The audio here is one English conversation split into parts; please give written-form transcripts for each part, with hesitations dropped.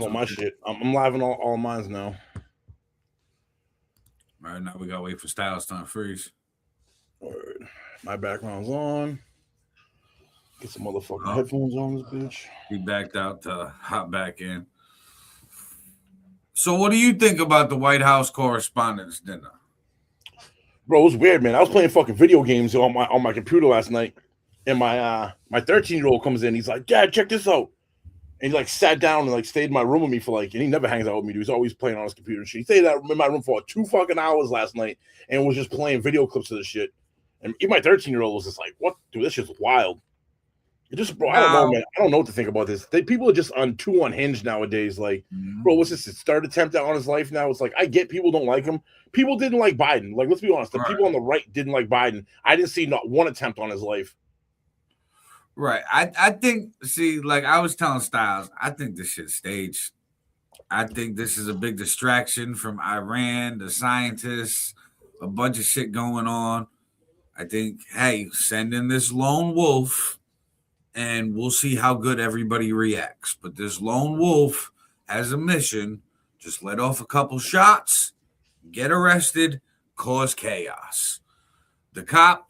on my shit. I'm live on all mines now. All right, now we gotta wait for Styles to freeze. Word. My background's on. Get some motherfucking Oh, headphones on this bitch. he backed out to hop back in. So, what do you think about the White House Correspondents' Dinner? Bro, it was weird, man. I was playing fucking video games on my computer last night, and my 13-year-old comes in. He's like, "Dad, check this out." And he like sat down and like stayed in my room with me for like, and he never hangs out with me. Dude. He's always playing on his computer and shit. He stayed in my room for 2 fucking hours last night and was just playing video clips of this shit. And even my 13-year-old was just like, "What, dude? This shit's wild." It just, bro, I don't know, Now, man. I don't know what to think about this. People are just too unhinged nowadays. Like, bro, what's this? His third attempt on his life now. It's like I get people don't like him. People didn't like Biden. Like, let's be honest. The right, people on the right didn't like Biden. I didn't see not one attempt on his life. right. I think, see, like I was telling Styles, I think this shit's staged. I think this is a big distraction from Iran, the scientists, a bunch of shit going on. I think, hey, send in this lone wolf and we'll see how good everybody reacts. But this lone wolf has a mission. Just let off a couple shots, get arrested, cause chaos. The cop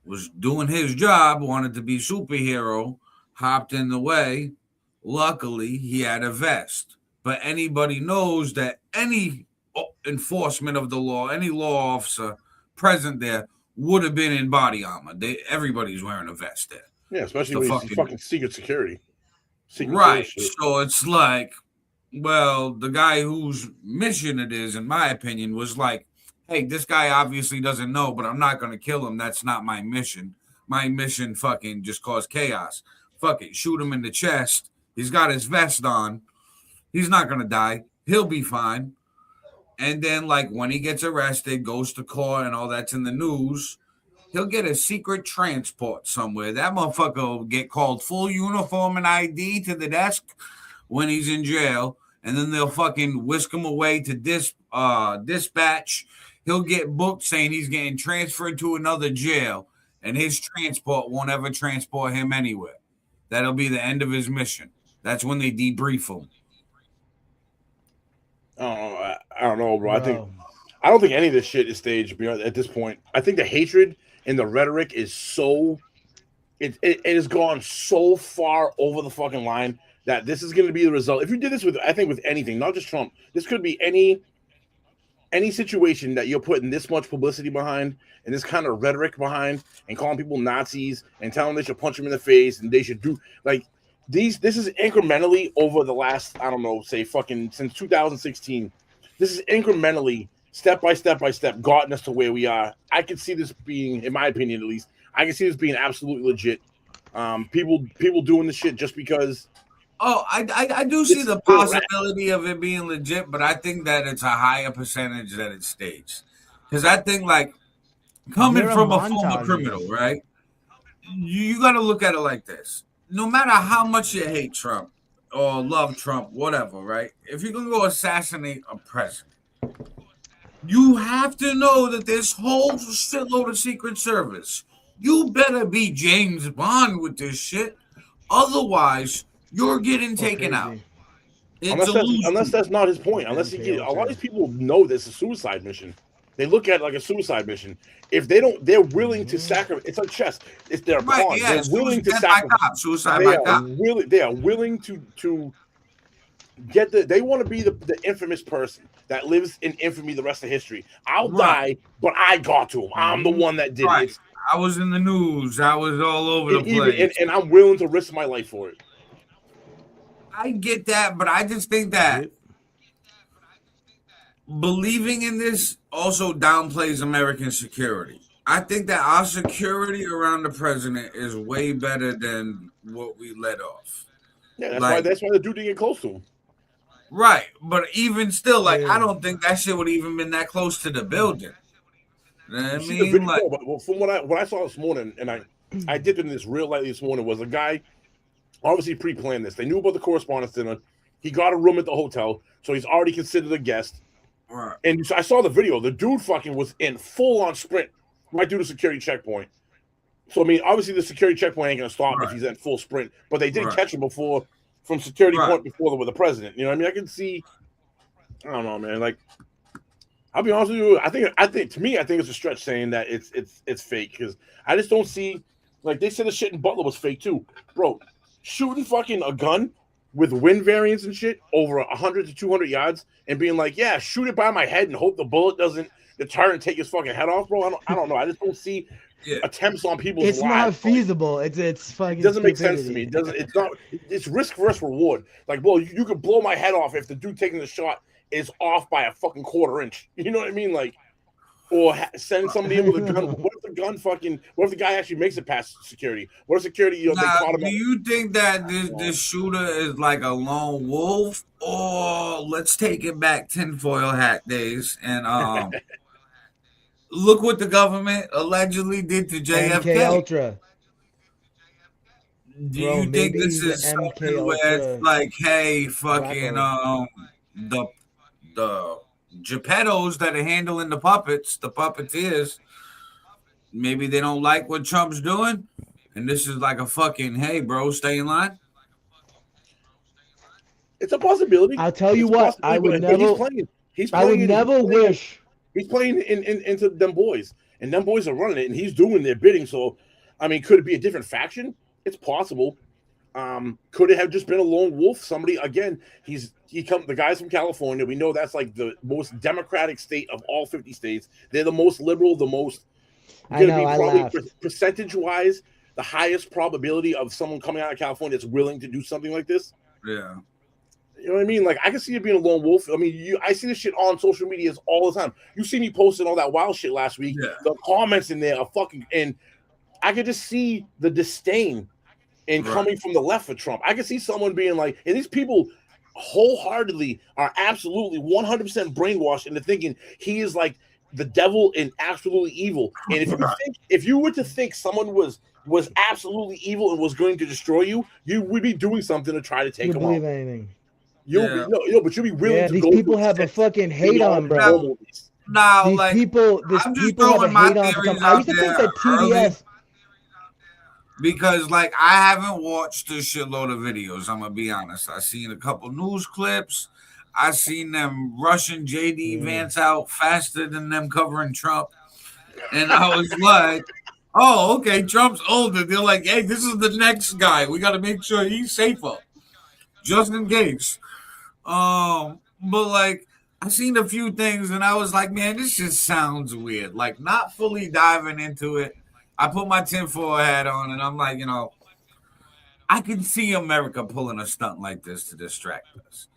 was doing his job, wanted to be superhero, hopped in the way. Luckily, he had a vest. But anybody knows that any enforcement of the law, any law officer present there would have been in body armor. Everybody's wearing a vest there. Yeah, It's especially the when he's fucking fucking secret security, secret right. service shit. So it's like, well, the guy whose mission it is, in my opinion, was like, hey, this guy obviously doesn't know, but I'm not gonna kill him. That's not my mission. My mission fucking just cause chaos. Fuck it, shoot him in the chest. He's got his vest on. He's not gonna die. He'll be fine. And then, like, when he gets arrested, goes to court, and all that's in the news, he'll get a secret transport somewhere. That motherfucker will get called full uniform and ID to the desk when he's in jail, and then they'll fucking whisk him away to dispatch. He'll get booked saying he's getting transferred to another jail, and his transport won't ever transport him anywhere. That'll be the end of his mission. That's when they debrief him. I don't know, bro. Bro, I don't think any of this shit is staged beyond at this point. I think the hatred and the rhetoric is so it has gone so far over the fucking line that this is going to be the result. If you did this with, I think, with anything, not just Trump, this could be any situation that you're putting this much publicity behind and this kind of rhetoric behind and calling people Nazis and telling them they should punch them in the face and they should do like this is incrementally over the last, I don't know, say fucking since 2016. This is incrementally, step by step by step, gotten us to where we are. I can see this being, in my opinion at least, I can see this being absolutely legit. People doing this shit just because. Oh, I do see the possibility of it being legit, but I think that it's a higher percentage that it's staged. Because I think, like, coming from a former criminal, right? You got to look at it like this. No matter how much you hate Trump or love Trump, whatever, right? If you're going to go assassinate a president, you have to know that this whole shitload of Secret Service, you better be James Bond with this shit. Otherwise, you're getting taken out. Unless that's not his point. Unless a lot of these people know this is a suicide mission. They look at it like a suicide mission. If they don't, they're willing to sacrifice. It's like chess. It's their pawn. Yeah, they're willing to sacrifice. Suicide by cop. They are willing to get they want to be the infamous person that lives in infamy the rest of history. I'll die, but I got to him. I'm the one that did it. I was in the news. I was all over the place. And I'm willing to risk my life for it. I get that, but I just think that believing in this also downplays American security. I think that our security around the president is way better than what we let off. Yeah, that's why the dude didn't get close to him. Right, but even still, like, I don't think that shit would even been that close to the building. You know what I mean? Like, from what I saw this morning, and I did it in this real lightly this morning, was a guy obviously pre-planned this. They knew about the correspondence dinner. He got a room at the hotel, so he's already considered a guest. Right. And I saw the video. The dude fucking was in full-on sprint right through the security checkpoint. So, I mean, obviously the security checkpoint ain't going to stop if he's in full sprint, but they did catch him before from security Right. point before with the president. You know what I mean? I can see. I don't know, man. Like, I'll be honest with you. I think to me, I think it's a stretch saying that it's fake because I just don't see. Like they said, the shit in Butler was fake too, bro. Shooting fucking a gun with wind variance and shit over 100 to 200 yards and being like, yeah, shoot it by my head and hope the bullet doesn't deter and take his fucking head off, bro. I don't know. I just don't see attempts on people's It's lives. not feasible. It's fucking. It doesn't make stupidity. sense to me. It doesn't. It's not. It's risk versus reward. Like, well, you could blow my head off if the dude taking the shot is off by a fucking quarter inch. You know what I mean? Like, or send somebody in with a gun. What if the gun fucking? What if the guy actually makes it past security? What if security? You know, they caught him. Do you think that this shooter is like a lone wolf, or let's take it back tinfoil hat days and look what the government allegedly did to JFK. MK Ultra. Do you think this is something where it's like, hey, fucking the Geppettos that are handling the puppets, the puppeteers, maybe they don't like what Trump's doing, and this is like a fucking, hey, bro, stay in line? It's a possibility. I'll tell you what, I would never. He's playing. I would never wish. He's playing into them boys, and them boys are running it, and he's doing their bidding. So, I mean, could it be a different faction? It's possible. Could it have just been a lone wolf? Somebody again? The guy's from California. We know that's like the most democratic state of all 50 states. They're the most liberal, the most. I know. I laughed. Percentage-wise, the highest probability of someone coming out of California that's willing to do something like this. Yeah. You know what I mean? Like, I can see it being a lone wolf. I mean, I see this shit on social media all the time. You see me posting all that wild shit last week. Yeah. The comments in there are fucking, and I could just see the disdain coming from the left for Trump. I could see someone being like, and these people wholeheartedly are absolutely 100% brainwashed into thinking he is like the devil and absolutely evil. And if you were to think someone was absolutely evil and was going to destroy you, you would be doing something to try to take him out. Anything. But you'll be willing to these go. These people have a fucking hate on, bro. Now, these like people have a hate on. I used to think that TDS. Because, like, I haven't watched a shitload of videos. I'm gonna be honest. I seen a couple news clips. I seen them rushing JD Vance out faster than them covering Trump, and I was like, "Oh, okay, Trump's older." They're like, "Hey, this is the next guy. We got to make sure he's safer, just in case." But like, I seen a few things, and I was like, "Man, this just sounds weird." Like, not fully diving into it. I put my tinfoil hat on, and I'm like, I can see America pulling a stunt like this to distract us.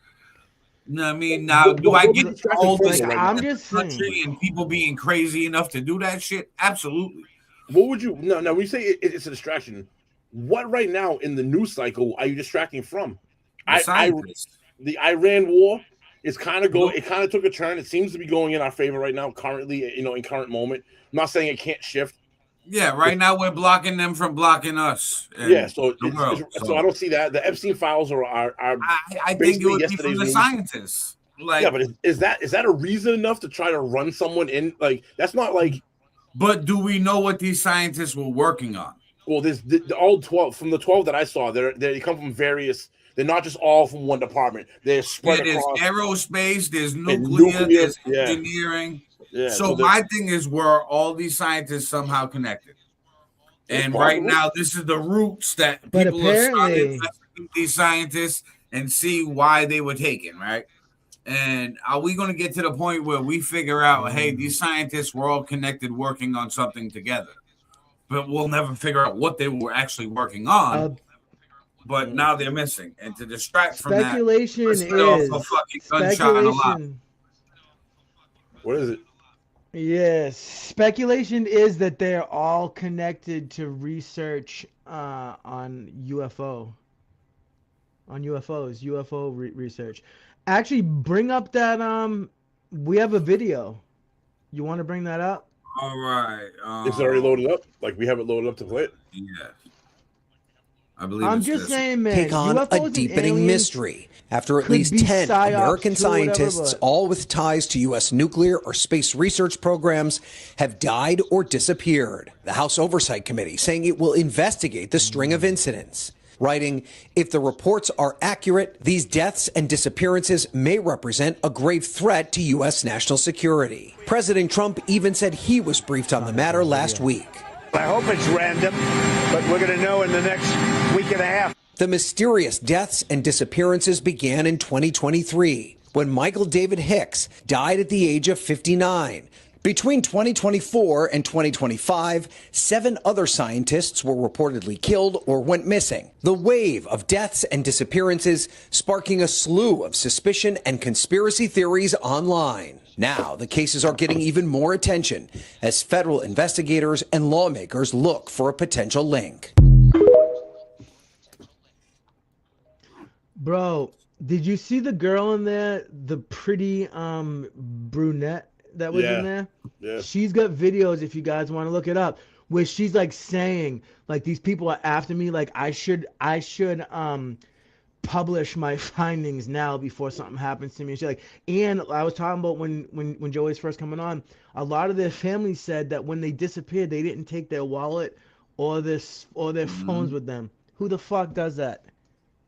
You know what I mean? Now, do I get all this country and people being crazy enough to do that shit? Absolutely. What would you? No. When you say it's a distraction, what right now in the news cycle are you distracting from? The Iran war is kind of going. It kind of took a turn. It seems to be going in our favor right now. Currently, in current moment. I'm not saying it can't shift. Yeah, right now we're blocking them from blocking us. Yeah, so I don't see that. The Epstein files are I think it would be from the scientists. Like, yeah, but is that a reason enough to try to run someone in? Like, that's not like. But do we know what these scientists were working on? Well, there's all 12 from the 12 that I saw. They come from various. They're not just all from one department. They're spread across. There's aerospace. There's nuclear. There's engineering. Yeah, so my thing is, were all these scientists somehow connected? And right now, this is the roots that people are starting these scientists and see why they were taken, right? And are we going to get to the point where we figure out, hey, these scientists were all connected, working on something together, but we'll never figure out what they were actually working on? But now they're missing, and to distract from that, is a fucking gunshot in a lot. What is it? Yes, speculation is that they're all connected to research on UFOs, UFO research. Actually, bring up that we have a video. You want to bring that up? All right. It's already loaded up. Like, we have it loaded up to play it. Yeah. I believe I'm just saying, man. Take on a deepening mystery after at least 10 American scientists, all with ties to U.S. nuclear or space research programs, have died or disappeared. The House Oversight Committee saying it will investigate the string of incidents. writing, "If the reports are accurate, these deaths and disappearances may represent a grave threat to U.S. national security." President Trump even said he was briefed on the matter last week. I hope it's random, but we're going to know in the next week and a half. The mysterious deaths and disappearances began in 2023 when Michael David Hicks died at the age of 59. Between 2024 and 2025, 7 other scientists were reportedly killed or went missing. The wave of deaths and disappearances sparking a slew of suspicion and conspiracy theories online. Now, the cases are getting even more attention as federal investigators and lawmakers look for a potential link. Bro, did you see the girl in there, the pretty brunette that was in there? Yeah. She's got videos, if you guys want to look it up, where she's like saying, like, these people are after me, like I should publish my findings now before something happens to me. And she's like, and I was talking about when Joey's first coming on, a lot of their families said that when they disappeared, they didn't take their wallet or their phones with them. Who the fuck does that?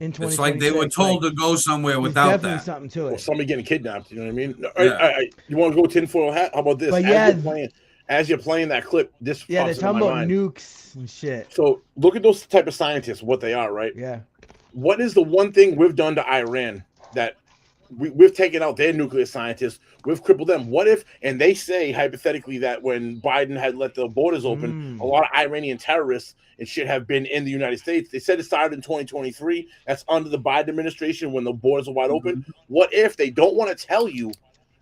It's like they were told to go somewhere without definitely that. something to it. Or somebody getting kidnapped. You know what I mean? Yeah. You want to go tinfoil hat? How about this? But As you're playing that clip, this they're pops talking into my about mind. nukes and shit. So look at those type of scientists, what they are, right? Yeah. What is the one thing we've done to Iran that we've taken out their nuclear scientists, we've crippled them? What if, and they say hypothetically that when Biden had let the borders open, a lot of Iranian terrorists and shit have been in the United States. They said it started in 2023. That's under the Biden administration when the borders are wide open. What if they don't want to tell you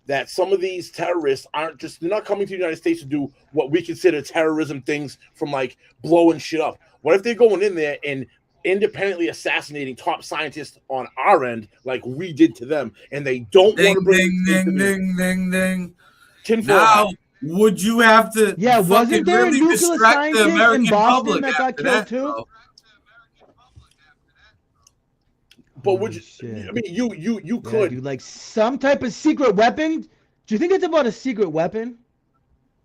that some of these terrorists they're not coming to the United States to do what we consider terrorism things, from like blowing shit up? What if they're going in there and independently assassinating top scientists on our end, like we did to them, and they don't want to bring ding. Now, would you have to? Yeah, wasn't there really a nuclear distract scientist the American in Boston public that got after killed that, too? though? But would you? I mean, you could, dude, like some type of secret weapon. Do you think it's about a secret weapon?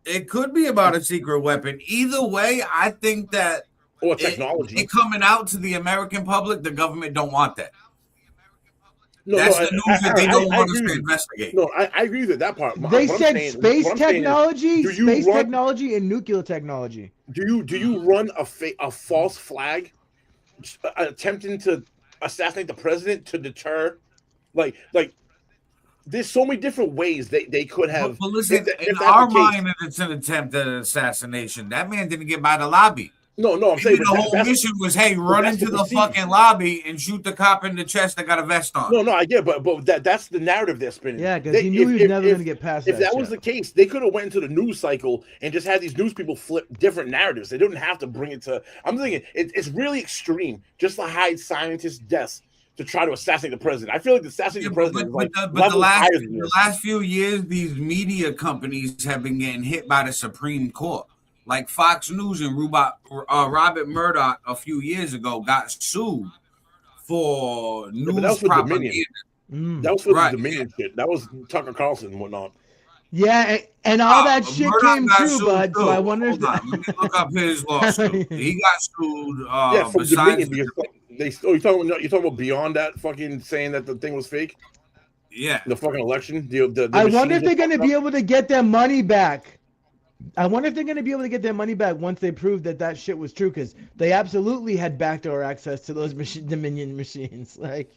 It could be about a secret weapon. Either way, I think that or technology. It coming out to the American public, the government don't want that. No, that's the news that they don't want us to investigate. No, I agree with that part. They said space technology, technology, and nuclear technology. Do you run a false flag, attempting to assassinate the president to deter, like? There's so many different ways they could have. But listen, in our mind, it's an attempt at assassination. That man didn't get by the lobby. No, I'm saying the whole mission was, hey, run into the fucking lobby and shoot the cop in the chest that got a vest on. No, I get it, but that's the narrative they're spinning. Yeah, because he knew he was never going to get past that. If that was the case, they could have went into the news cycle and just had these news people flip different narratives. They didn't have to bring it to. I'm thinking it's really extreme just to hide scientists' deaths to try to assassinate the president. I feel like the assassination of the president is like the last few years, these media companies have been getting hit by the Supreme Court. Like Fox News and Robert Murdoch a few years ago got sued for news propaganda. That was for the Dominion shit. That was Tucker Carlson and whatnot. Yeah, and all that shit Murdoch came true, bud. So I wonder if let me look up his lawsuit. He got sued. From Dominion. You're talking about beyond that fucking saying that the thing was fake? Yeah. The fucking election. I wonder if they're going to be able to get their money back. I wonder if they're going to be able to get their money back once they prove that shit was true, because they absolutely had backdoor access to those Dominion machines. Like,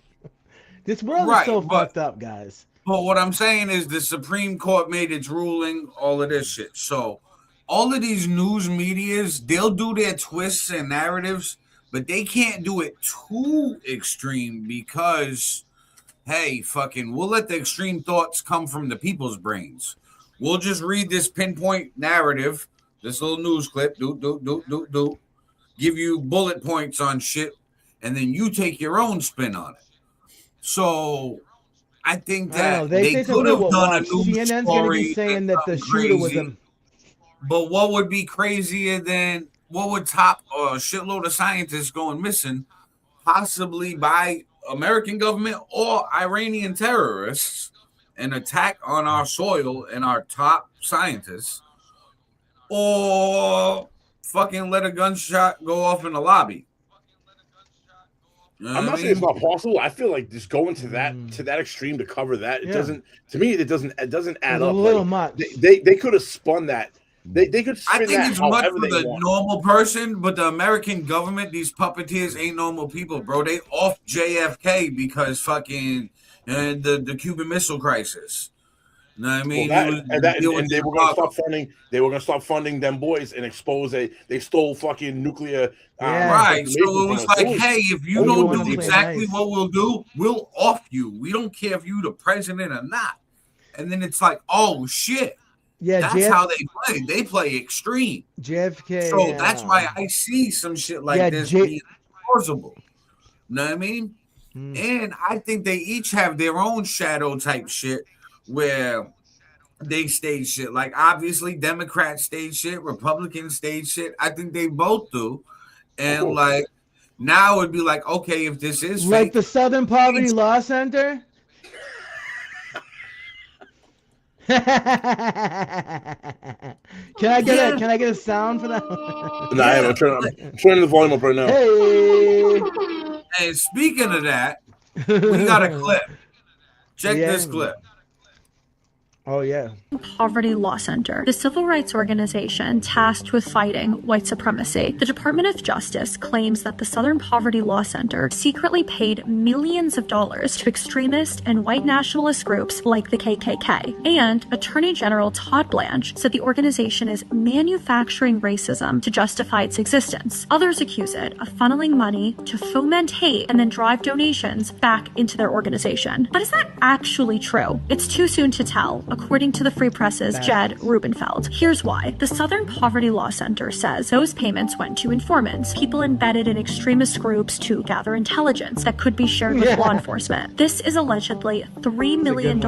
this world is so fucked up, guys. But what I'm saying is the Supreme Court made its ruling, all of this shit. So all of these news medias, they'll do their twists and narratives, but they can't do it too extreme because, hey, we'll let the extreme thoughts come from the people's brains. We'll just read this pinpoint narrative, this little news clip, give you bullet points on shit, and then you take your own spin on it. So I think that they could have done a news CNN's story going to be saying that the shooter was him. But what would be crazier than what would top a shitload of scientists going missing, possibly by American government or Iranian terrorists? An attack on our soil and our top scientists, or fucking let a gunshot go off in the lobby. You know I'm what not I saying it's mean? not possible. I feel like just going to that extreme to cover that, it Yeah. doesn't, to me, it doesn't add It's up. a little Like, much. they could have spun that. They could I spin think that it's much however for they the want. normal person, but the American government, these puppeteers ain't normal people, bro. They off JFK because fucking the Cuban Missile Crisis. You know what I mean? Well, He was and they were going to stop funding. They were going to stop funding them boys and expose they stole fucking nuclear Yeah. Right. So information it from was us. like, hey, if you those don't were do to play exactly nice. what we'll do, we'll off you. We don't care if you the president or not. And then it's like, oh shit. Yeah, That's how they play. They play extreme. JFK. So that's why I see some shit like Yeah, this being plausible. Know what I mean? And I think they each have their own shadow type shit where they stage shit. Like obviously Democrats stage shit, Republicans stage shit. I think they both do. And like now it'd be like, okay, if this is like fake, the Southern Poverty Law Center. Can I get a sound for that? No, I'm turning the volume up right now. Hey. and speaking of that, we got a clip. Check this clip. Oh, yeah. Poverty Law Center, the civil rights organization tasked with fighting white supremacy. The Department of Justice claims that the Southern Poverty Law Center secretly paid millions of dollars to extremist and white nationalist groups like the KKK. And Attorney General Todd Blanche said the organization is manufacturing racism to justify its existence. Others accuse it of funneling money to foment hate and then drive donations back into their organization. But is that actually true? It's too soon to tell, according to the Free Press's Jed Rubenfeld. Here's why. The Southern Poverty Law Center says those payments went to informants, people embedded in extremist groups to gather intelligence that could be shared with law enforcement. This is allegedly $3 million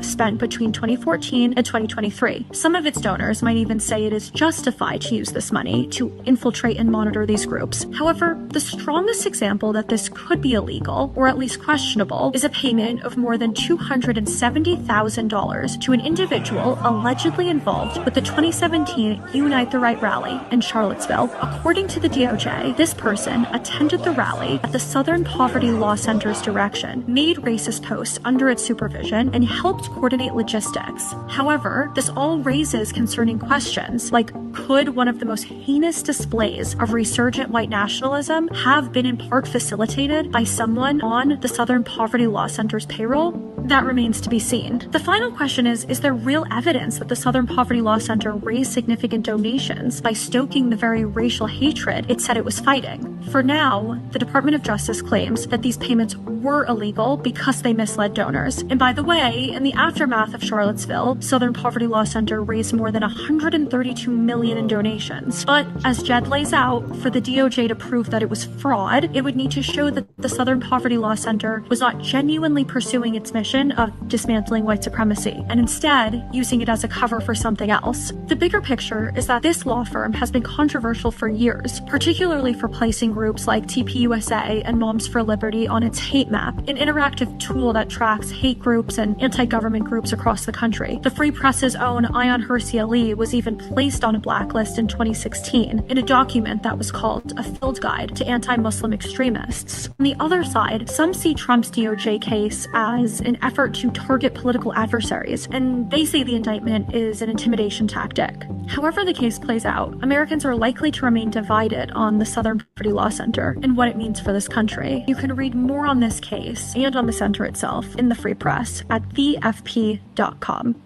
spent between 2014 and 2023. Some of its donors might even say it is justified to use this money to infiltrate and monitor these groups. However, the strongest example that this could be illegal, or at least questionable, is a payment of more than $270,000 to an individual allegedly involved with the 2017 Unite the Right rally in Charlottesville. According to the DOJ, this person attended the rally at the Southern Poverty Law Center's direction, made racist posts under its supervision, and helped coordinate logistics. However, this all raises concerning questions like, could one of the most heinous displays of resurgent white nationalism have been in part facilitated by someone on the Southern Poverty Law Center's payroll? That remains to be seen. The final question is there real evidence that the Southern Poverty Law Center raised significant donations by stoking the very racial hatred it said it was fighting? For now, the Department of Justice claims that these payments were illegal because they misled donors. And by the way, in the aftermath of Charlottesville, Southern Poverty Law Center raised more than $132 million in donations. But as Jed lays out, for the DOJ to prove that it was fraud, it would need to show that the Southern Poverty Law Center was not genuinely pursuing its mission of dismantling white supremacy, and instead using it as a cover for something else. The bigger picture is that this law firm has been controversial for years, particularly for placing groups like TPUSA and Moms for Liberty on its hate map, an interactive tool that tracks hate groups and anti-government groups across the country. The Free Press's own Ayaan Hirsi Ali was even placed on a blacklist in 2016 in a document that was called a field guide to anti-Muslim extremists. On the other side, some see Trump's DOJ case as an effort to target political adversaries, and they say the indictment is an intimidation tactic. However the case plays out, Americans are likely to remain divided on the Southern Poverty Law Center and what it means for this country. You can read more on this case and on the center itself in the Free Press at thefp.com.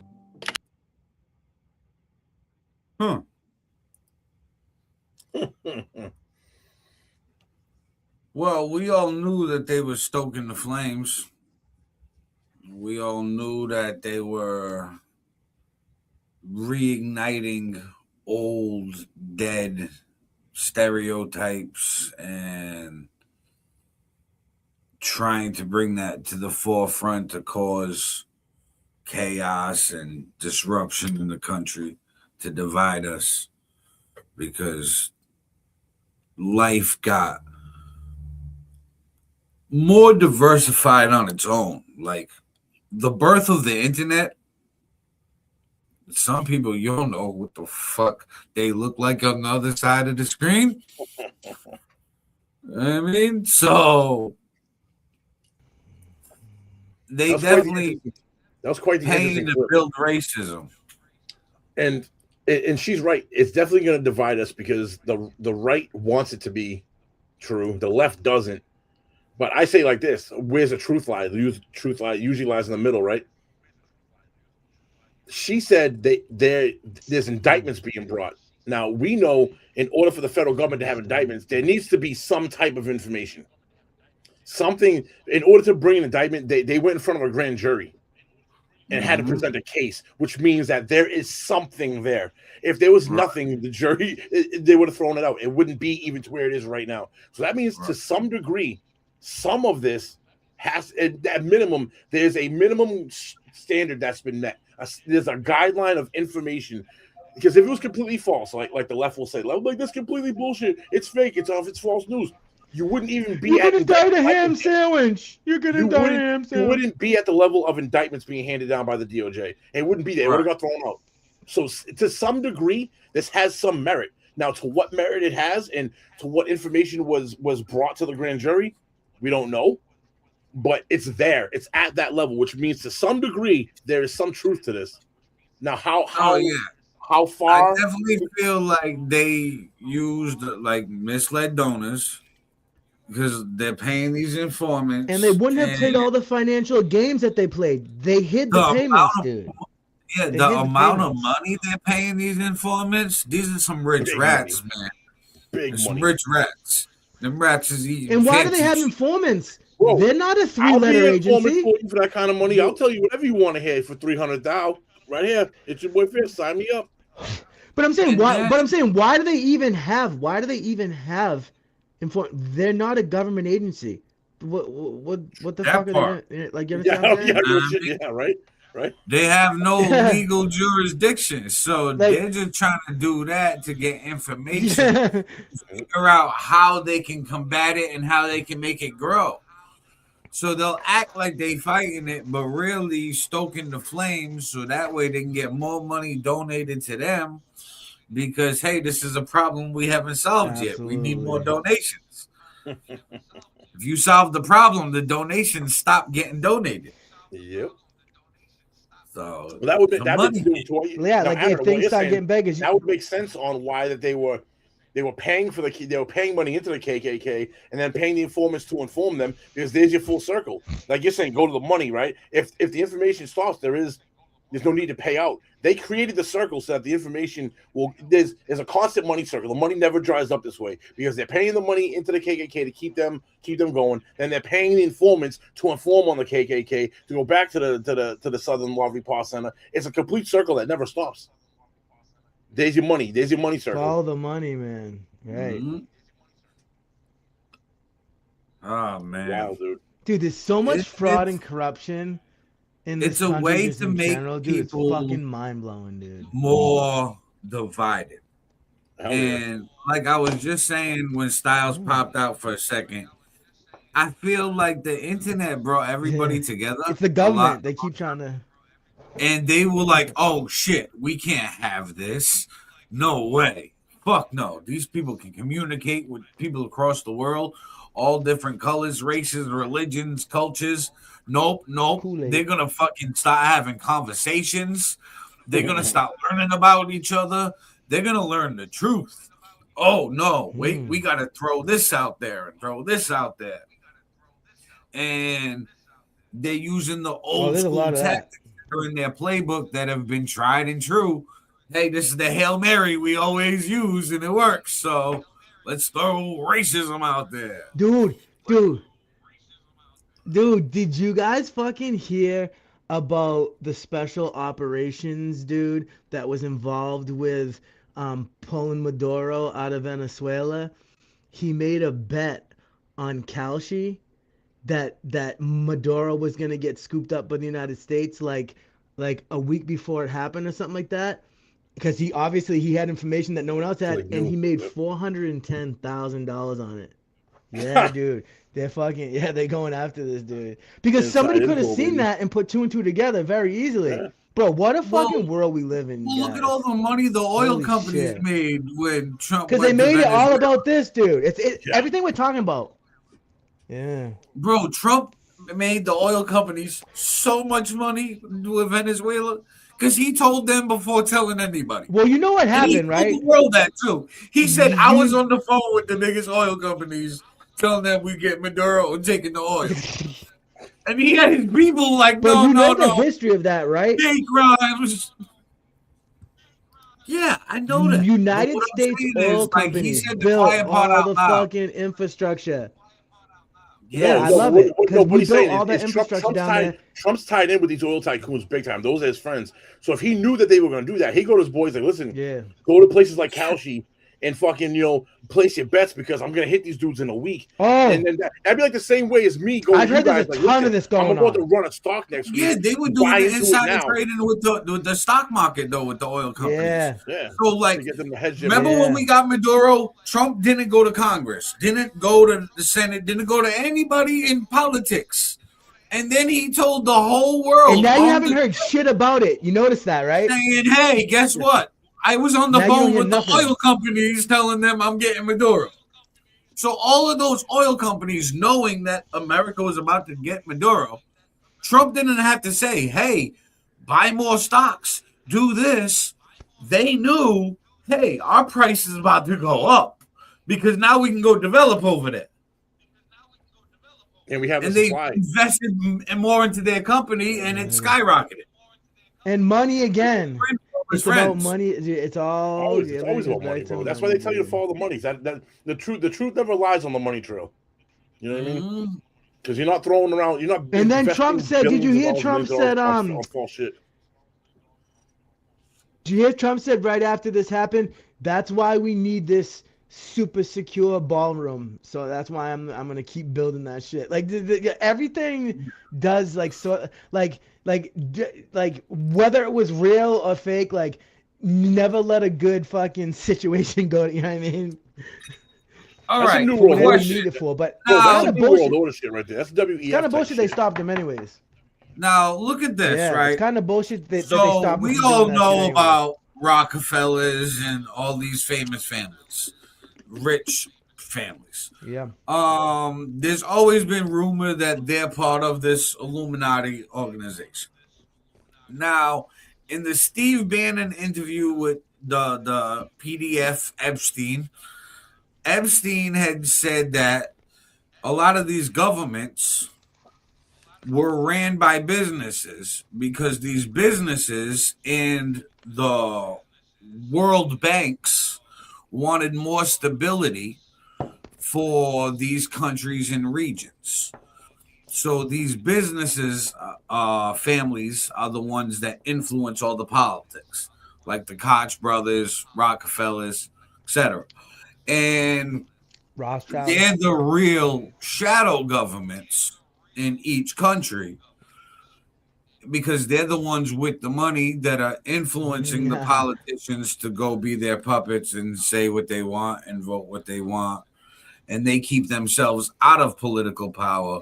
Well, we all knew that they were stoking the flames. We all knew that they were reigniting old, dead stereotypes and trying to bring that to the forefront to cause chaos and disruption in the country, to divide us, because life got more diversified on its own. Like the birth of the internet, some people, you don't know what the fuck they look like on the other side of the screen. I mean, so they definitely that was quite the paying interesting to clip. build racism. And she's right. It's definitely going to divide us because the right wants it to be true. The left doesn't. But I say like this: where's the truth lie? The truth lie usually lies in the middle, right? She said there's indictments being brought. Now we know in order for the federal government to have indictments, there needs to be some type of information. Something in order to bring an indictment, they went in front of a grand jury and had to present a case, which means that there is something there. If there was nothing, the jury they would have thrown it out. It wouldn't be even to where it is right now. So that means to some degree, some of this has at minimum. There's a minimum standard that's been met. There's a guideline of information. Because if it was completely false, like the left will say, like that's completely bullshit. It's fake. It's false news. You wouldn't even be. You're gonna die a ham sandwich. You're gonna die a ham sandwich. You wouldn't be at the level of indictments being handed down by the DOJ. It wouldn't be there. It would have got thrown out. So to some degree, this has some merit. Now, to what merit it has, and to what information was brought to the grand jury, we don't know. But it's there. It's at that level, which means to some degree there is some truth to this. Now, how far? I definitely feel like they used like misled donors because they're paying these informants, and they wouldn't have played all the financial games that they played. They hid the payments, dude. Yeah, the amount of money they're paying these informants. These are some rich rats, man. Big some money. Rich rats. Them rats is eating. And why do they have informants? Bro, they're not a 3-letter agency. For that kind of money, I'll tell you whatever you want to hear for $300,000. Right here, it's your boy FiF. Sign me up. But I'm saying why? But I'm saying why do they even have? Why do they even have? They're not a government agency. What the fuck are they? Like, you understand? Right. They have no legal jurisdiction, so they're just trying to do that to get information, to figure out how they can combat it and how they can make it grow. So they'll act like they fighting it, but really stoking the flames, so that way they can get more money donated to them. Because hey, this is a problem we haven't solved yet. We need more donations. If you solve the problem, the donations stop getting donated. Yep. So that would if things start getting big, that would make sense on why that they were paying for they were paying money into the KKK and then paying the informants to inform them, because there's your full circle. Like you're saying, go to the money, right? If the information stops, there's no need to pay out. They created the circle so that the information there's a constant money circle. The money never dries up this way because they're paying the money into the KKK to keep them going. Then they're paying the informants to inform on the KKK to go back to the Southern Law Report Center. It's a complete circle that never stops. There's your money. There's your money circle. Follow the money, man. Right. Mm-hmm. Oh man, wow, dude, there's so much fraud and corruption. It's a way to make people it's fucking mind blowing, dude. More divided. And like I was just saying when Styles popped out for a second, I feel like the internet brought everybody together. It's the government. They keep trying to. And they were like, "Oh shit, we can't have this. No way. Fuck no. These people can communicate with people across the world, all different colors, races, religions, cultures." Nope. Kool-Aid. They're gonna fucking start having conversations. They're gonna start learning about each other. They're gonna learn the truth. Oh no, wait, we gotta throw this out there and throw this out there. And they're using the old school tactics in their playbook that have been tried and true. Hey, this is the Hail Mary we always use and it works. So let's throw racism out there. Dude, did you guys fucking hear about the special operations dude that was involved with pulling Maduro out of Venezuela? He made a bet on Kalshi that Maduro was gonna get scooped up by the United States like a week before it happened or something like that. Because he had information that no one else had, and he made $410,000 on it. Yeah, dude. They're going after this dude. Because somebody could have seen that and put two and two together very easily. Yeah. Bro, what a fucking world we live in. Look at all the money the oil companies made when Trump. Because they made it all about this dude. It's everything we're talking about. Yeah. Bro, Trump made the oil companies so much money with Venezuela? Because he told them before telling anybody. Well, you know what happened, right? The world that too. He said, I You- was on the phone with the biggest oil companies telling them we get Maduro and taking the oil. And he had his people like, But no, you know no, the history of that, right? hate crimes. Yeah, I know that. United But what I'm States saying oil is, like, he companies said the built quiet part all out the loud. fucking infrastructure. Yeah, I love it What because we he's built saying all the is infrastructure down there. Trump's tied in with these oil tycoons big time. Those are his friends. So if he knew that they were going to do that, he'd go to his boys like, listen, Yeah. go to places like Kalshi and fucking, place your bets because I'm going to hit these dudes in a week. Oh, And then that'd be like the same way as me going I've to heard you there's guys. a Like, ton of listen, this I'm going about to on. run a stock next week. Yeah, they were Buy doing the into it insider now. trading with the stock market though, with the oil companies. Yeah. Yeah. So like, To get them to hedge their remember money. when we got Maduro? Trump didn't go to Congress, didn't go to the Senate, didn't go to anybody in politics. And then he told the whole world. And now you haven't heard shit about it. You noticed that, right? Saying, hey, guess what? I was on the Now you don't phone hear with nothing. the oil companies telling them I'm getting Maduro. So all of those oil companies, knowing that America was about to get Maduro, Trump didn't have to say, hey, buy more stocks, do this. They knew, hey, our price is about to go up because now we can go develop over there. And we have And the they supply. invested more into their company and it skyrocketed. And money again. It's about Friends. money. It's all. It's always about money, bro. That's why they tell you to follow the money. That the truth never lies on the money trail. You know what I mean? Because you're not throwing around. You're not. And then investing Trump said, did you hear billions of Trump dollars said, on false shit. Did you hear Trump said right after this happened? That's why we need this super secure ballroom. So that's why I'm gonna keep building that shit. Like everything does like whether it was real or fake, like never let a good fucking situation go. You know what I mean? All That's right. a new For world what order we shit. need it for, but Bro, it's that's kind a of new world bullshit. order shit right there. That's WEF. It's kind of type bullshit. They shit. stopped him anyways. Now look at this, Yeah, right? it's kind of bullshit that they So stopped. we him all doing that shit know anyways. about Rockefellers and all these famous families, rich families. Yeah. There's always been rumor that they're part of this Illuminati organization. Now, in the Steve Bannon interview with the PDF Epstein had said that a lot of these governments were ran by businesses because these businesses and the world banks wanted more stability for these countries and regions. So these businesses, families are the ones that influence all the politics, like the Koch brothers, Rockefellers, etc. And Rothschild. they're the real shadow governments in each country because they're the ones with the money that are influencing the politicians to go be their puppets and say what they want and vote what they want. And they keep themselves out of political power,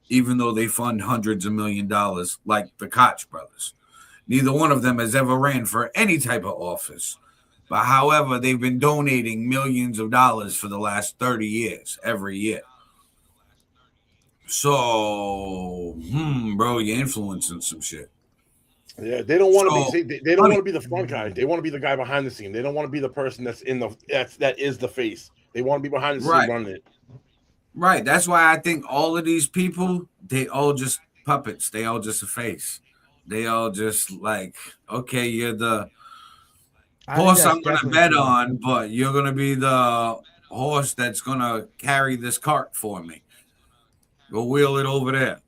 even though they fund hundreds of $millions like the Koch brothers. Neither one of them has ever ran for any type of office. But however, they've been donating millions of dollars for the last 30 years, every year. So, bro, you're influencing some shit. Yeah, they don't want to So, be. They don't want to be the front guy. They want to be the guy behind the scene. They don't want to be the person that's in the that is the face. They want to be behind the scene running it. Right. That's why I think all of these people, they all just puppets. They all just a face. They all just like, okay, you're the horse I'm going to bet on, but you're going to be the horse that's going to carry this cart for me. Go wheel it over there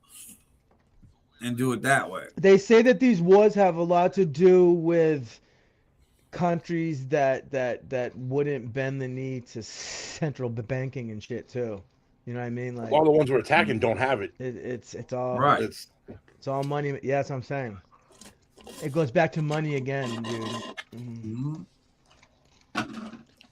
and do it that way. They say that these wars have a lot to do with countries that wouldn't bend the knee to central banking and shit too. You know what I mean? Like all the ones we're attacking don't have it. It's all right. It's all money. Yeah, that's what I'm saying. It goes back to money again, dude. Mm-hmm.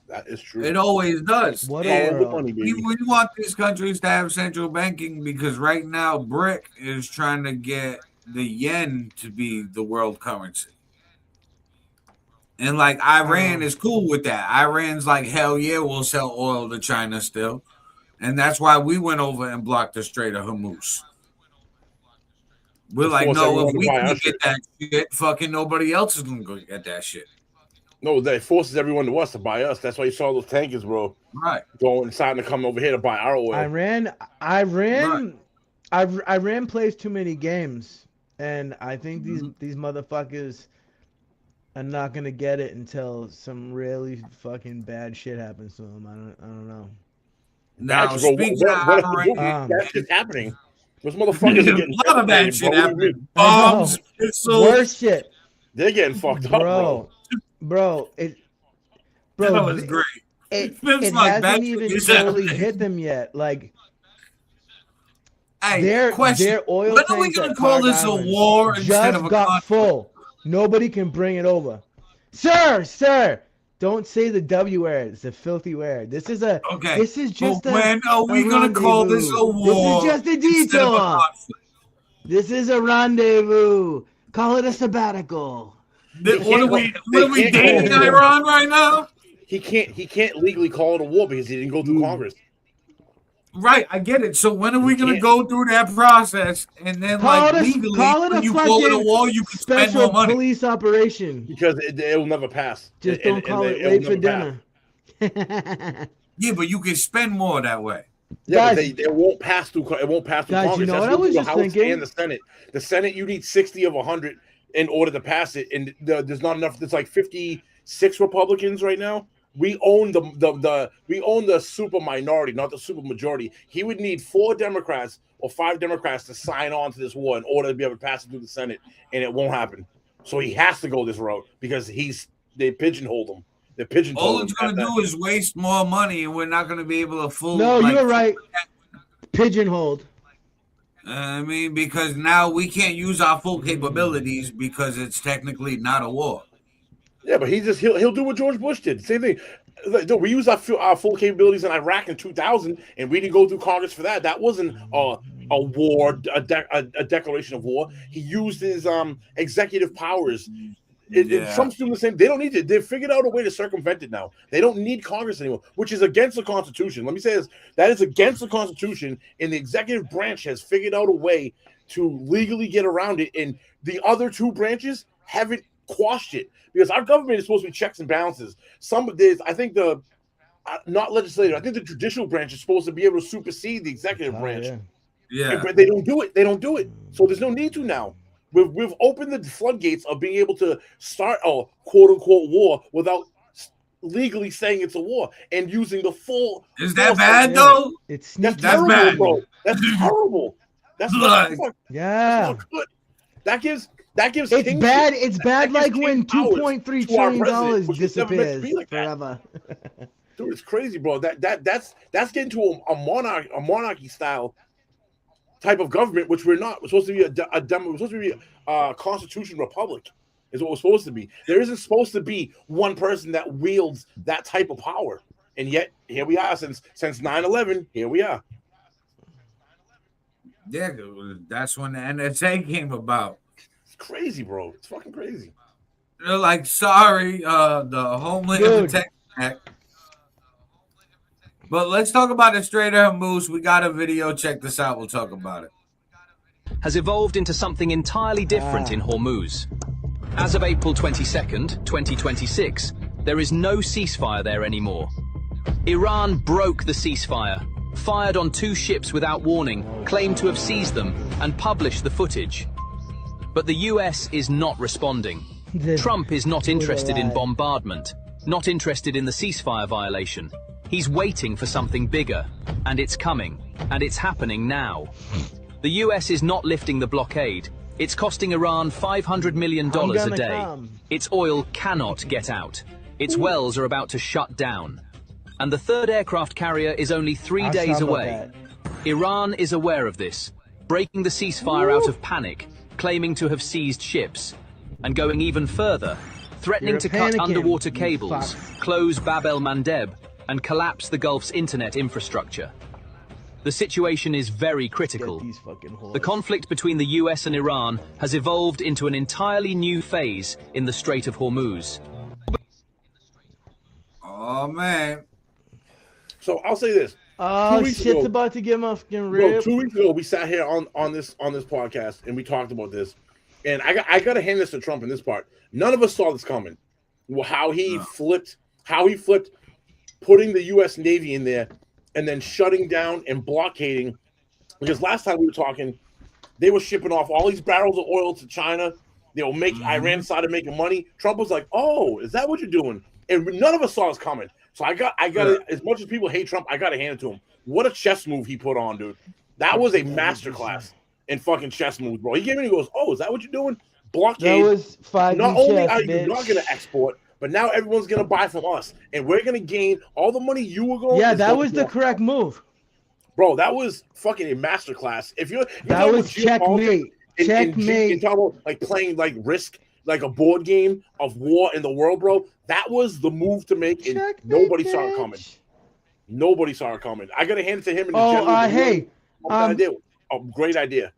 That is true. It always does. What And a money, baby. we want these countries to have central banking because right now BRIC is trying to get the yen to be the world currency. And like Iran is cool with that. Iran's like, hell yeah, we'll sell oil to China still. And that's why we went over and blocked the Strait of Hormuz. We're like, force no, everyone if to we buy can our get shit. that shit, fucking nobody else is gonna go get that shit. No, that forces everyone to us to buy us. That's why you saw those tankers, bro, Right. going starting to come over here to buy our oil. Iran plays too many games, and I think these motherfuckers are not gonna get it until some really fucking bad shit happens to them. I don't know. Now, Actually, bro, speaking what of if Iran, that's just happening? Those motherfuckers are getting a lot of that devastated, shit bro. What do you happened. mean? Bombs, I know. missiles. Worse shit, They're getting fucked up, bro. bro. That Bro, was great. it Feels like hasn't bad even shit is totally happening. hit them yet. Like, Hey, question. their oil When are we tanks gonna at call Park this a Island war instead just of a got conflict? full. Nobody can bring it over. Sir, don't say the W word. It's a filthy word. This is Okay. This is just when are we gonna call this a war? This is just a instead of a detour. conflict? This is a rendezvous. Call it a sabbatical. What are we dating Iran right now? He can't legally call it a war because he didn't go through Congress. Right, I get it. So when are we gonna can't. go through that process and then legally when you call it a war, you can spend special more money? police operation. Because it will never pass. Just don't call it late for dinner. Yeah, but you can spend more that way. Yeah, Guys, but it won't pass through. It won't pass through guys, Congress. you know That's what I was the just House thinking? and the Senate. The Senate, you need 60 of 100 in order to pass it, and there's not enough. There's like 56 Republicans right now. We own the super minority, not the super majority. He would need 4 Democrats or 5 Democrats to sign on to this war in order to be able to pass it through the Senate, and it won't happen. So he has to go this route because they pigeonholed him. They pigeonholed him. All it's gonna do is waste more money, and we're not gonna be able to No, you're right. Pigeonholed. I mean, because now we can't use our full capabilities because it's technically not a war. Yeah, but he'll do what George Bush did. Same thing. We used our full capabilities in Iraq in 2000, and we didn't go through Congress for that. That wasn't a war, a declaration of war. He used his executive powers. Trump's doing the same. They don't need it. They've figured out a way to circumvent it now. They don't need Congress anymore, which is against the Constitution. Let me say this. That is against the Constitution, and the executive branch has figured out a way to legally get around it, and the other 2 branches haven't quashed it. Because our government is supposed to be checks and balances. I think not legislative. I think the judicial branch is supposed to be able to supersede the executive branch. Yeah. But they don't do it. They don't do it. So there's no need to now. We've opened the floodgates of being able to start a quote unquote war without legally saying it's a war and using the full. Is that bad though? That's terrible, bad, bro. That's terrible. That's yeah. not good. That gives. It's bad. It's bad. Like when $2.3 trillion disappears like forever. Dude, it's crazy, bro. That's getting to a monarchy style type of government, which we're not. We're supposed to be we're supposed to be a constitution republic. Is what we're supposed to be. There isn't supposed to be one person that wields that type of power, and yet here we are since 9/11. Here we are. Yeah, that's when the NSA came about. It's crazy, bro. It's fucking crazy. They're like, sorry, the Homeland Protection Act. But let's talk about it straight up, Moose. We got a video. Check this out. We'll talk about it. Has evolved into something entirely different in Hormuz. As of April 22nd, 2026, there is no ceasefire there anymore. Iran broke the ceasefire, fired on 2 ships without warning, claimed to have seized them, and published the footage. But the US is not responding. Trump is not interested in bombardment, not interested in the ceasefire violation. He's waiting for something bigger, and it's coming, and it's happening now. The US is not lifting the blockade. It's costing Iran $500 million a day. Its oil cannot get out. Its wells are about to shut down. And the 3rd aircraft carrier is only 3 days away. Iran is aware of this, breaking the ceasefire out of panic, claiming to have seized ships, and going even further, threatening to cut underwater cables, close Bab el-Mandeb, and collapse the Gulf's internet infrastructure. The situation is very critical. The conflict between the US and Iran has evolved into an entirely new phase in the Strait of Hormuz. Oh, man. So I'll say this. Oh, weeks shit's ago- about to get my fucking Bro, rib. 2 weeks ago we sat here on this podcast and we talked about this, and I got to hand this to Trump in this part. None of us saw this coming. How he flipped putting the U.S. Navy in there and then shutting down and blockading. Because last time we were talking, they were shipping off all these barrels of oil to China. They were Iran started making money. Trump was like, "Oh, is that what you're doing?" And none of us saw this coming. So I got as much as people hate Trump, I got to hand it to him. What a chess move he put on, dude. That was a masterclass in fucking chess moves, bro. He came in and goes, "Oh, is that what you're doing?" Blockade. That was 5D Not only chess, are you bitch. not going to export, but now everyone's going to buy from us, and we're going to gain all the money you were going. Yeah, that was the correct move. Bro, that was fucking a masterclass. If you're That was checkmate. Checkmate. And talking about like playing like Risk, like a board game of war in the world, bro. That was the move to make, and Checkmate, nobody saw it bitch. coming. Nobody saw it coming. I gotta hand it to him. And the Oh, general. hey, great idea.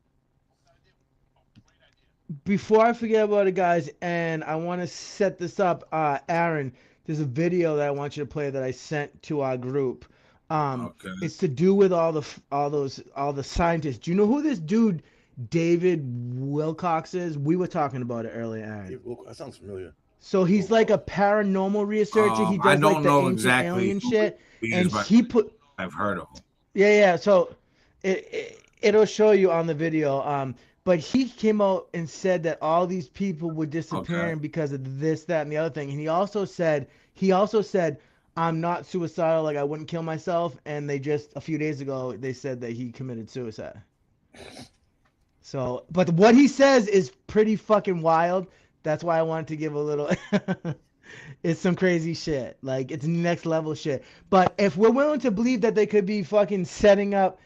Before I forget about it, guys, and I want to set this up, Aaron, there's a video that I want you to play that I sent to our group. Okay. It's to do with all the scientists. Do you know who this dude David Wilcox is? We were talking about it earlier, Aaron. That sounds familiar. So he's like a paranormal researcher. He I does don't like the know ancient exactly alien who shit, he and is, but he put. I've heard of him. Yeah. So it'll show you on the video. But he came out and said that all these people were disappearing because of this, that, and the other thing. And he also said, I'm not suicidal, like I wouldn't kill myself. And they just, a few days ago, they said that he committed suicide. So, but what he says is pretty fucking wild. That's why I wanted to give a little, it's some crazy shit. Like, it's next level shit. But if we're willing to believe that they could be fucking setting up,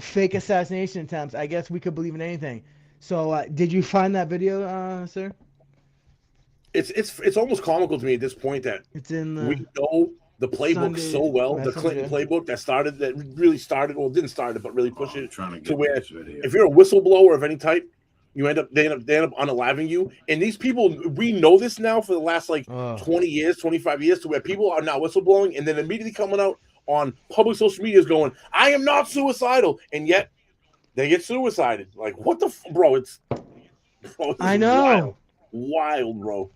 fake assassination attempts, I guess we could believe in anything. So, did you find that video, sir? It's almost comical to me at this point that It's in the we know the playbook SunDaze so well, the Clinton playbook that really started, well, didn't start it, but really pushed it to where if you're a whistleblower of any type, they end up unaliving you. And these people, we know this now for the last 20 years, 25 years, to where people are now whistleblowing and then immediately coming out on public social media is going, I am not suicidal, and yet they get suicided. Like, what the bro? I know, wild, bro.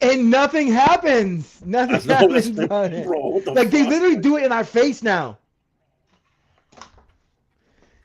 And nothing happens. Nothing happens on it. Bro, what the like they literally do it in our face now.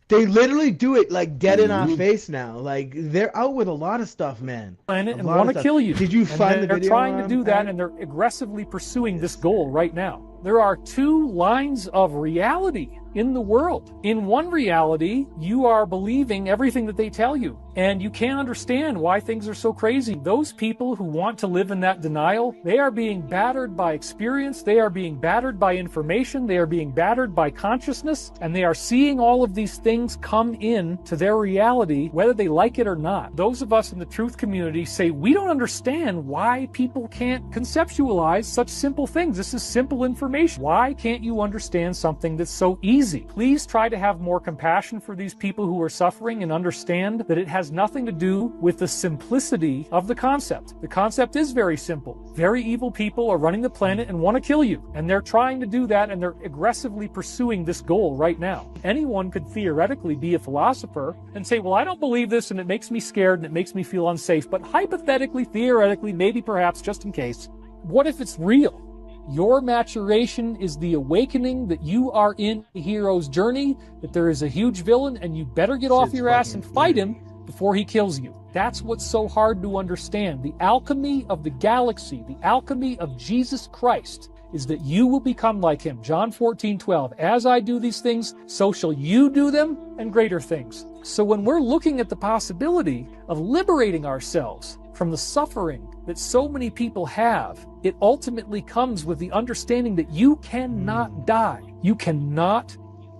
They literally do it like dead in our face now. Like they're out with a lot of stuff, man. And want to kill you. Did you find the video? They're trying to do that, and they're aggressively pursuing this goal right now. There are two lines of reality in the world. In one reality, you are believing everything that they tell you, and you can't understand why things are so crazy. Those people who want to live in that denial, they are being battered by experience, they are being battered by information, they are being battered by consciousness, and they are seeing all of these things come in to their reality, whether they like it or not. Those of us in the truth community say, we don't understand why people can't conceptualize such simple things. This is simple information. Why can't you understand something that's so easy? Please try to have more compassion for these people who are suffering and understand that it has nothing to do with the simplicity of the concept. The concept is very simple. Very evil people are running the planet and want to kill you. And they're trying to do that, and they're aggressively pursuing this goal right now. Anyone could theoretically be a philosopher and say, well, I don't believe this and it makes me scared and it makes me feel unsafe. But hypothetically, theoretically, maybe perhaps just in case, what if it's real? Your maturation is the awakening that you are in a hero's journey, that there is a huge villain, and you better get off your ass and fight him before he kills you. That's what's so hard to understand. The alchemy of the galaxy, the alchemy of Jesus Christ, is that you will become like him. John 14:12, as I do these things, so shall you do them, and greater things. So when we're looking at the possibility of liberating ourselves from the suffering that so many people have, it ultimately comes with the understanding that you cannot die. You cannot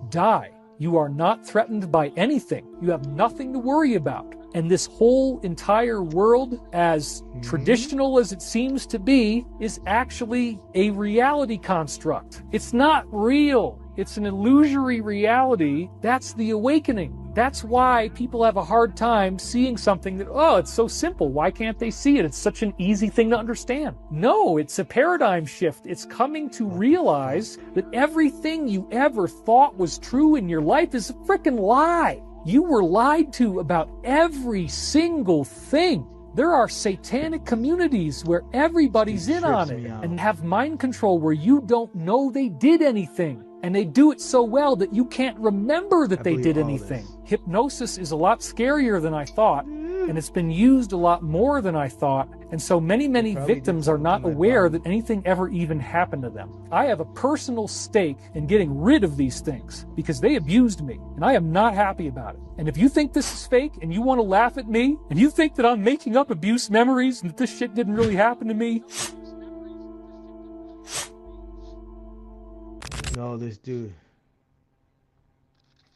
die. You are not threatened by anything. You have nothing to worry about. And this whole entire world, as traditional as it seems to be, is actually a reality construct. It's not real. It's an illusory reality. That's the awakening. That's why people have a hard time seeing something that, oh, it's so simple. Why can't they see it? It's such an easy thing to understand. No, it's a paradigm shift. It's coming to realize that everything you ever thought was true in your life is a freaking lie. You were lied to about every single thing. There are satanic communities where everybody's in on it and have mind control where you don't know they did anything. And they do it so well that you can't remember that they did anything. Hypnosis is a lot scarier than I thought, and it's been used a lot more than I thought. And so many victims are not aware that anything ever even happened to them. I have a personal stake in getting rid of these things because they abused me, and I am not happy about it. And if you think this is fake and you want to laugh at me, and you think that I'm making up abuse memories and that this shit didn't really happen to me, no, this dude.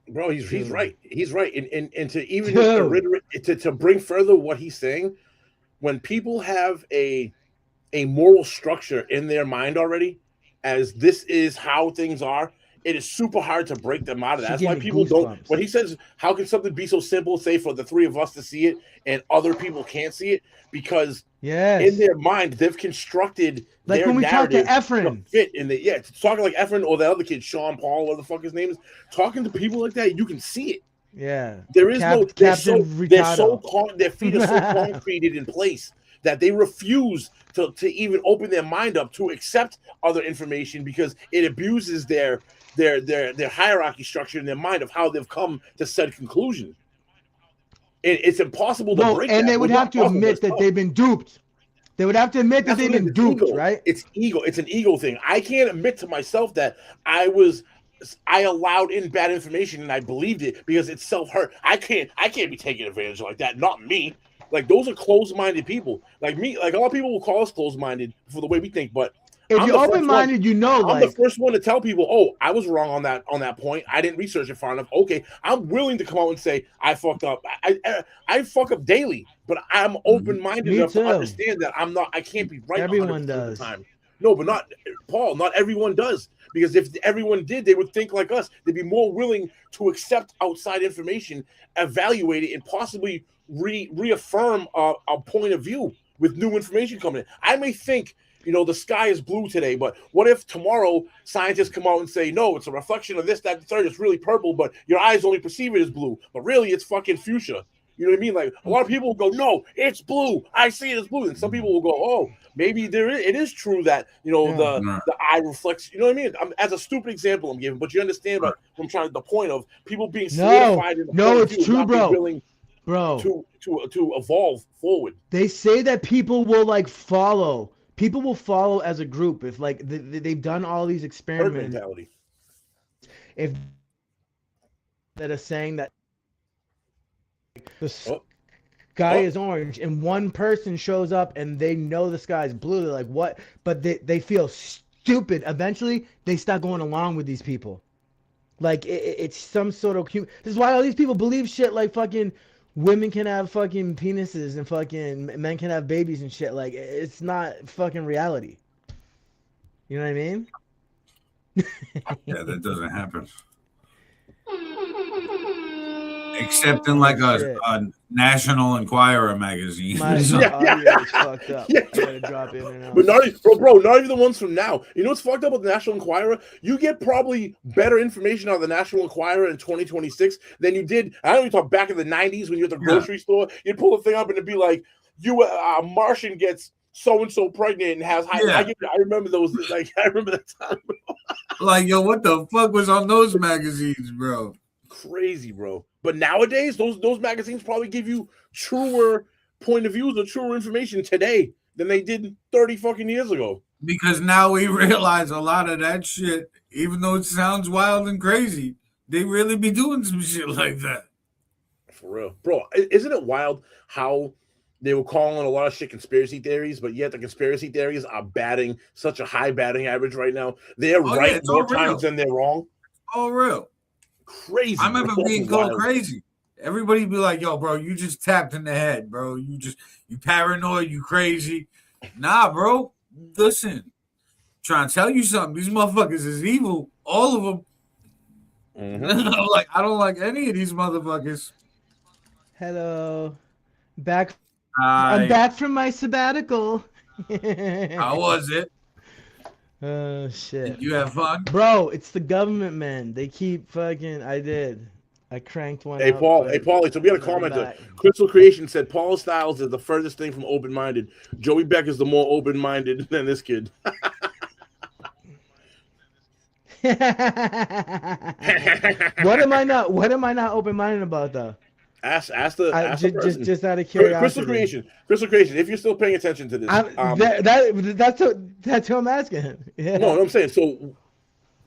Bro, he's right. He's right. And to even to bring further what he's saying, when people have a moral structure in their mind already, as this is how things are, it is super hard to break them out of that. That's why people don't. When he says, how can something be so simple, say for the three of us to see it and other people can't see it? Because in their mind, they've constructed like their when we talk to Efren, fit in the talking like Efren or the other kid, Sean Paul, whatever the fuck his name is, talking to people like that, you can see it. Yeah, there is their feet are so concreted in place that they refuse to even open their mind up to accept other information because it abuses their hierarchy structure in their mind of how they've come to said conclusion. It's impossible to break. And they would have to admit that they've been duped. They would have to admit that they've been duped, right? It's ego. It's an ego thing. I can't admit to myself that I allowed in bad information and I believed it because it's self-hurt. I can't be taken advantage of like that. Not me. Like those are closed-minded people. Like me, like a lot of people will call us closed-minded for the way we think, but if you're open-minded, I'm the first one to tell people, oh, I was wrong on that point. I didn't research it far enough. Okay, I'm willing to come out and say I fucked up. I fuck up daily, but I'm open-minded enough to understand that I can't be right. Everyone does. The time. No, but not Paul. Not everyone does. Because if everyone did, they would think like us. They'd be more willing to accept outside information, evaluate it, and possibly reaffirm a point of view with new information coming in. I may think, the sky is blue today, but what if tomorrow scientists come out and say, no, it's a reflection of this, that, the third, it's really purple, but your eyes only perceive it as blue, but really it's fucking fuchsia. You know what I mean? Like a lot of people will go, no, it's blue. I see it as blue. And some people will go, oh, maybe it is true that, the eye reflects, you know what I mean? As a stupid example I'm giving, but you understand what I'm trying to, the point of people being solidified in the no, it's true, bro. Willing to evolve forward. They say that people will follow. People will follow as a group if they've done all these experiments. If that are saying that the sky is orange and one person shows up and they know the sky is blue, they're like, what? But they feel stupid. Eventually, they start going along with these people. Like it's some sort of this is why all these people believe shit like fucking women can have fucking penises and fucking men can have babies and shit. Like it's not fucking reality. You know what I mean? Yeah, that doesn't happen. Except in a National Enquirer magazine. It's fucked up. I gotta drop in and out. But not even the ones from now. You know what's fucked up with the National Enquirer? You get probably better information out of the National Enquirer in 2026 than you did. I don't even talk back in the 90s when you're at the grocery store. You'd pull the thing up and it'd be like, a Martian gets so-and-so pregnant and has high. Yeah. I remember those. I remember that time. What the fuck was on those magazines, bro? Crazy, bro. But nowadays, those magazines probably give you truer point of views or truer information today than they did 30 fucking years ago. Because now we realize a lot of that shit, even though it sounds wild and crazy, they really be doing some shit like that. For real. Bro, isn't it wild how they were calling a lot of shit conspiracy theories, but yet the conspiracy theories are batting such a high batting average right now? They're right more times than they're wrong. Oh, real. Crazy. I remember being called crazy. Everybody be like, yo, bro, you just tapped in the head, bro. You paranoid, you crazy. Nah, bro. Listen. Trying to tell you something. These motherfuckers is evil. All of them. Like, I don't like any of these motherfuckers. Hello. Back. Hi. I'm back from my sabbatical. How was it? Oh shit. Did you have fun? Bro, it's the government, man. They keep fucking. I did. I cranked one. Hey out, Paul, but hey Paulie. So we got a I'm commenter. back. Crystal Creation said Paul Styles is the furthest thing from open-minded. Joey Beck is the more open-minded than this kid. What am I not open-minded about though? Ask the person. Just out of curiosity. Crystal Creation. If you're still paying attention to this, that's who I'm asking. Yeah. No, I'm saying so.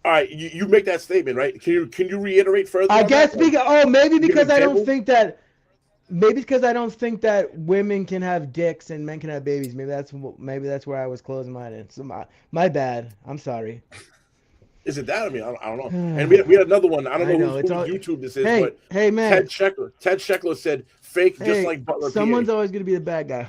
All right, you make that statement, right? Can you reiterate further? I guess that? Maybe because I don't think that women can have dicks and men can have babies. Maybe that's where I was closed-minded. So my bad. I'm sorry. Is it that? I mean, I don't know. And we had another one. I don't know whose YouTube this is, but hey man, Ted Sheckler said fake just like Butler. Someone's always gonna be the bad guy.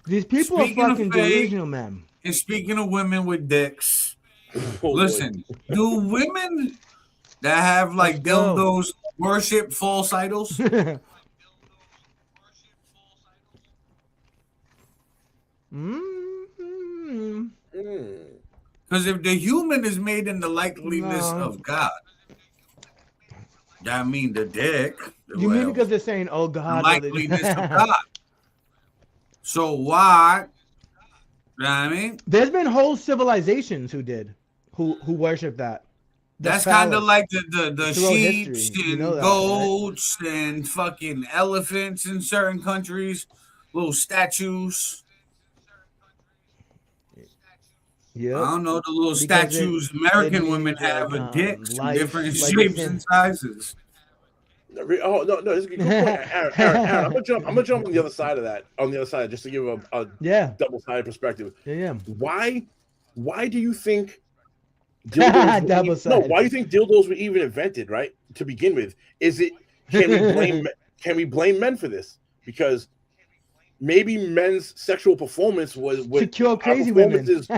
These people Speaking are fucking of fake, delusional, man. And speaking of women with dicks, Oh, listen, do women that have like dildos worship false idols? Because if the human is made in the likeness of God, that mean the dick. You mean because they're saying, "Oh God," likeness of God? So why? You know what I mean? There's been whole civilizations who worship that. That's kind of like the sheep and goats, right? And fucking elephants in certain countries, little statues. Yeah, I don't know, the little statues American women have with dicks in different shapes and sizes. Oh no, this is a good point. Aaron, I'm gonna jump on the other side of that. On the other side, just to give a double-sided perspective. Yeah. Why do you think dildos? Why do you think dildos were even invented? Right, to begin with, can we blame men for this? Because maybe men's sexual performance was to cure crazy women. With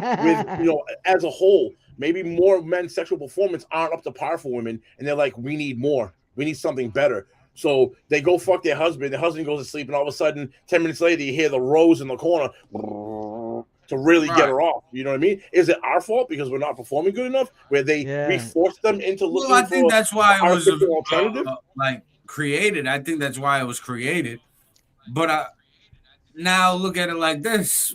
as a whole, maybe more men's sexual performance aren't up to par for women, and they're like, we need more. We need something better. So they go fuck their husband. The husband goes to sleep, and all of a sudden, 10 minutes later, you hear the rose in the corner to really get her off. You know what I mean? Is it our fault because we're not performing good enough? Where we force them into looking for I think that's why it was alternative? Created. I think that's why it was created. But now look at it like this.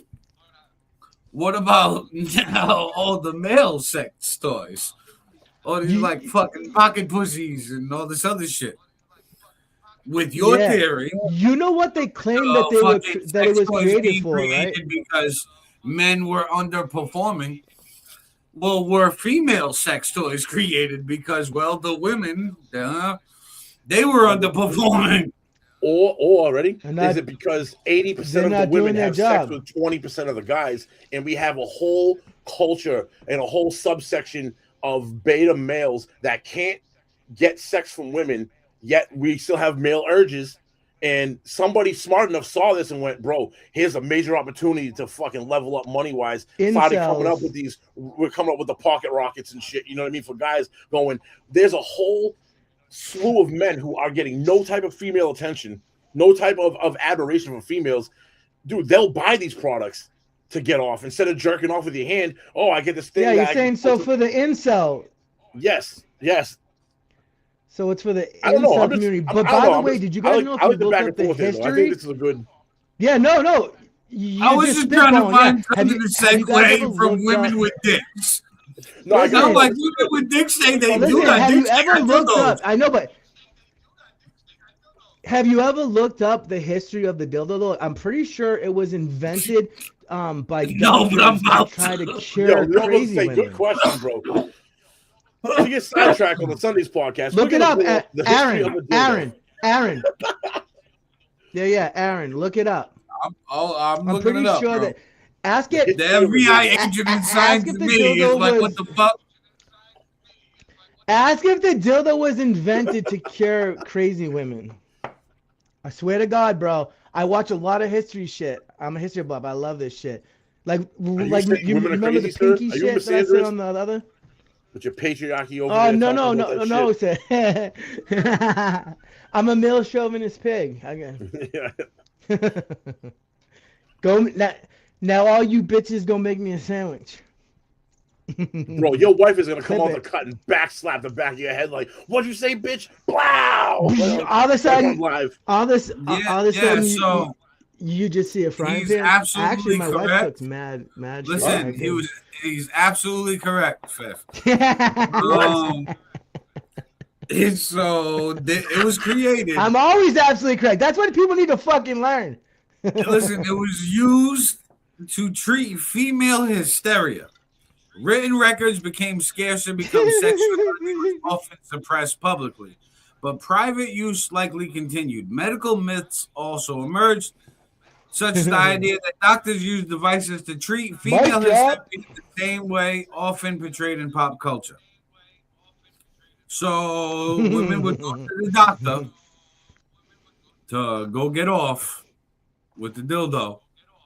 What about now all the male sex toys? All these like fucking pocket pussies and all this other shit. With your theory, you know what they claim that it was created for, right? Because men were underperforming. Well, were female sex toys created because the women they were underperforming? Or already is it because 80% of the women have sex with 20% of the guys, and we have a whole culture and a whole subsection of beta males that can't get sex from women, yet we still have male urges, and somebody smart enough saw this and went, bro, here's a major opportunity to fucking level up money-wise. We're coming up with the pocket rockets and shit, you know what I mean, for guys going, there's a whole slew of men who are getting no type of female attention, no type of adoration from females. Dude, they'll buy these products to get off instead of jerking off with your hand. Oh, I get this thing. Yeah, you're saying so for the incel. Yes. So it's for the incel community. But by the way, did you guys know if you looked up the history? I think this is a good. Yeah, no. I was just trying to find something to segue from women with dicks. No, I'm like women with dicks say they do not. Have you ever looked up? I know, but have you ever looked up the history of the dildo? Though I'm pretty sure it was invented by doctors to try to cure crazy women. Good question, bro. You get sidetracked on the SunDaze podcast. Look it up, Aaron. Aaron, look it up. I'm looking pretty it up, sure bro. that. Ask it. The FBI agent inside to me is like, what the fuck? Ask if the dildo was invented to cure crazy women. I swear to God, bro. I watch a lot of history shit. I'm a history buff. I love this shit. Like you women are remember crazy, the pinky sir? Are you shit that I said misandrous? on the other? With your patriarchy over Oh there. no talking no about no that no! Sir. I'm a male chauvinist pig. Okay. shit. Go now, all you bitches go make me a sandwich. Bro, your wife is gonna come Clip off it. the cut and backslap the back of your head like, "What'd you say, bitch?" Wow! All of a sudden, live. all this sudden, so you just see a frying he's pan. absolutely Actually, my wife correct. cooks mad shit. Listen, he's absolutely correct, Fifth. It was created. I'm always absolutely correct. That's what people need to fucking learn. Listen, it was used to treat female hysteria. Written records became scarcer because sexuality was often suppressed publicly, but private use likely continued. Medical myths also emerged, such as the idea that doctors use devices to treat female hysteria the same way often portrayed in pop culture. So women would go to the doctor to go get off with the dildo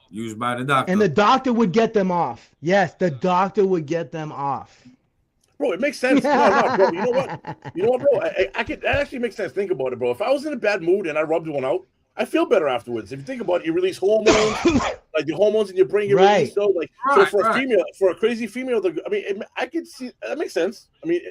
used by the doctor. And the doctor would get them off. Yes, the doctor would get them off. Bro, it makes sense. No, bro. You know what, bro? I could. That actually makes sense. Think about it, bro. If I was in a bad mood and I rubbed one out, I feel better afterwards. If you think about it, you release hormones, like the hormones in your brain get released. So, so for a female, for a crazy female, I could see that makes sense. I mean,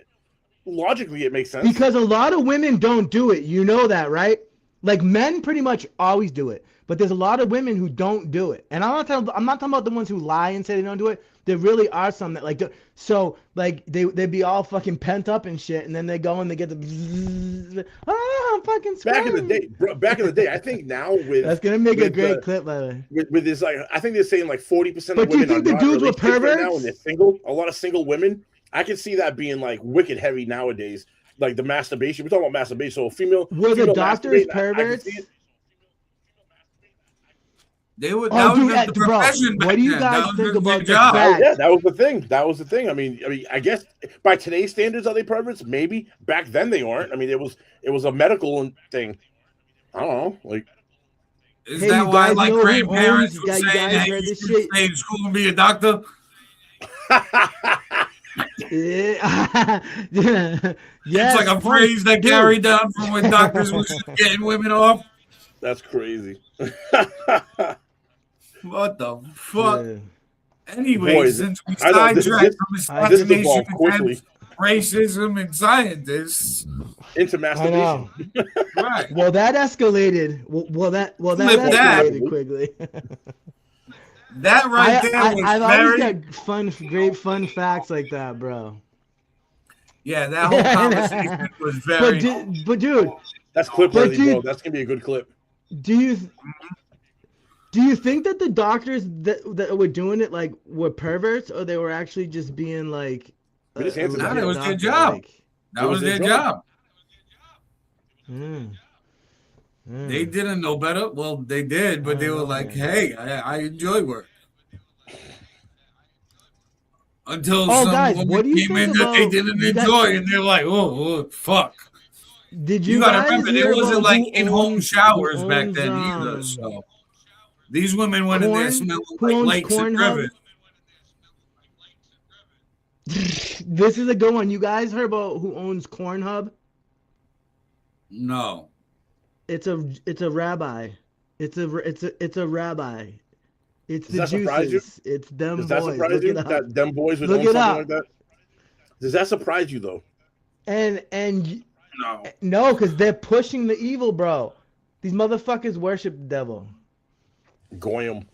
logically, it makes sense. Because a lot of women don't do it. You know that, right? Like men pretty much always do it. But there's a lot of women who don't do it. And I'm not talking about the ones who lie and say they don't do it. There really are some that they'd be all fucking pent up and shit, and then they go and they get the I'm fucking sweating. Back in the day, I think now with that's gonna make a great clip, by the way. With this, like, I think they're saying like 40% of women. But do you think the dudes were perverts right now, and they're single? A lot of single women. I can see that being like wicked heavy nowadays. Like the masturbation. We're talking about masturbation. So were the doctors perverts? They would. That was the profession. What do you guys think about the job? Yeah, that was the thing. That was the thing. I mean, I guess by today's standards, are they perverts? Maybe. Back then, they weren't. I mean, it was a medical thing. I don't know. Like, is that why like grandparents were saying that you should stay in school and be a doctor? Yes, it's like a phrase that carried down from when doctors were getting women off. That's crazy. What the fuck? Yeah. Anyway, boys, since we sidetracked from assassination attempts, racism, and scientists into masturbation, right? Well, that escalated. Well, that escalated quickly. That right there was I've always got great fun facts like that, bro. Yeah, that whole conversation was very. But dude, that's clip worthy, bro. That's gonna be a good clip. Do you think that the doctors that were doing it like were perverts, or they were actually just being like? That was their job. That was their job. They didn't know better. Well, they did, but they were like, "Hey, I enjoy work." Until some woman came in that they didn't enjoy, and they're like, "Oh, fuck." Did you gotta remember, there wasn't like in-home showers back then either. So these women went in there smelling like lakes and rivers. This is a good one. You guys heard about who owns Cornhub? No. It's a rabbi. It's a rabbi. It's the juices. It's them boys. Does that surprise you? That them boys would own something like that? Does that surprise you though? And no, because they're pushing the evil, bro. These motherfuckers worship the devil. Goyim.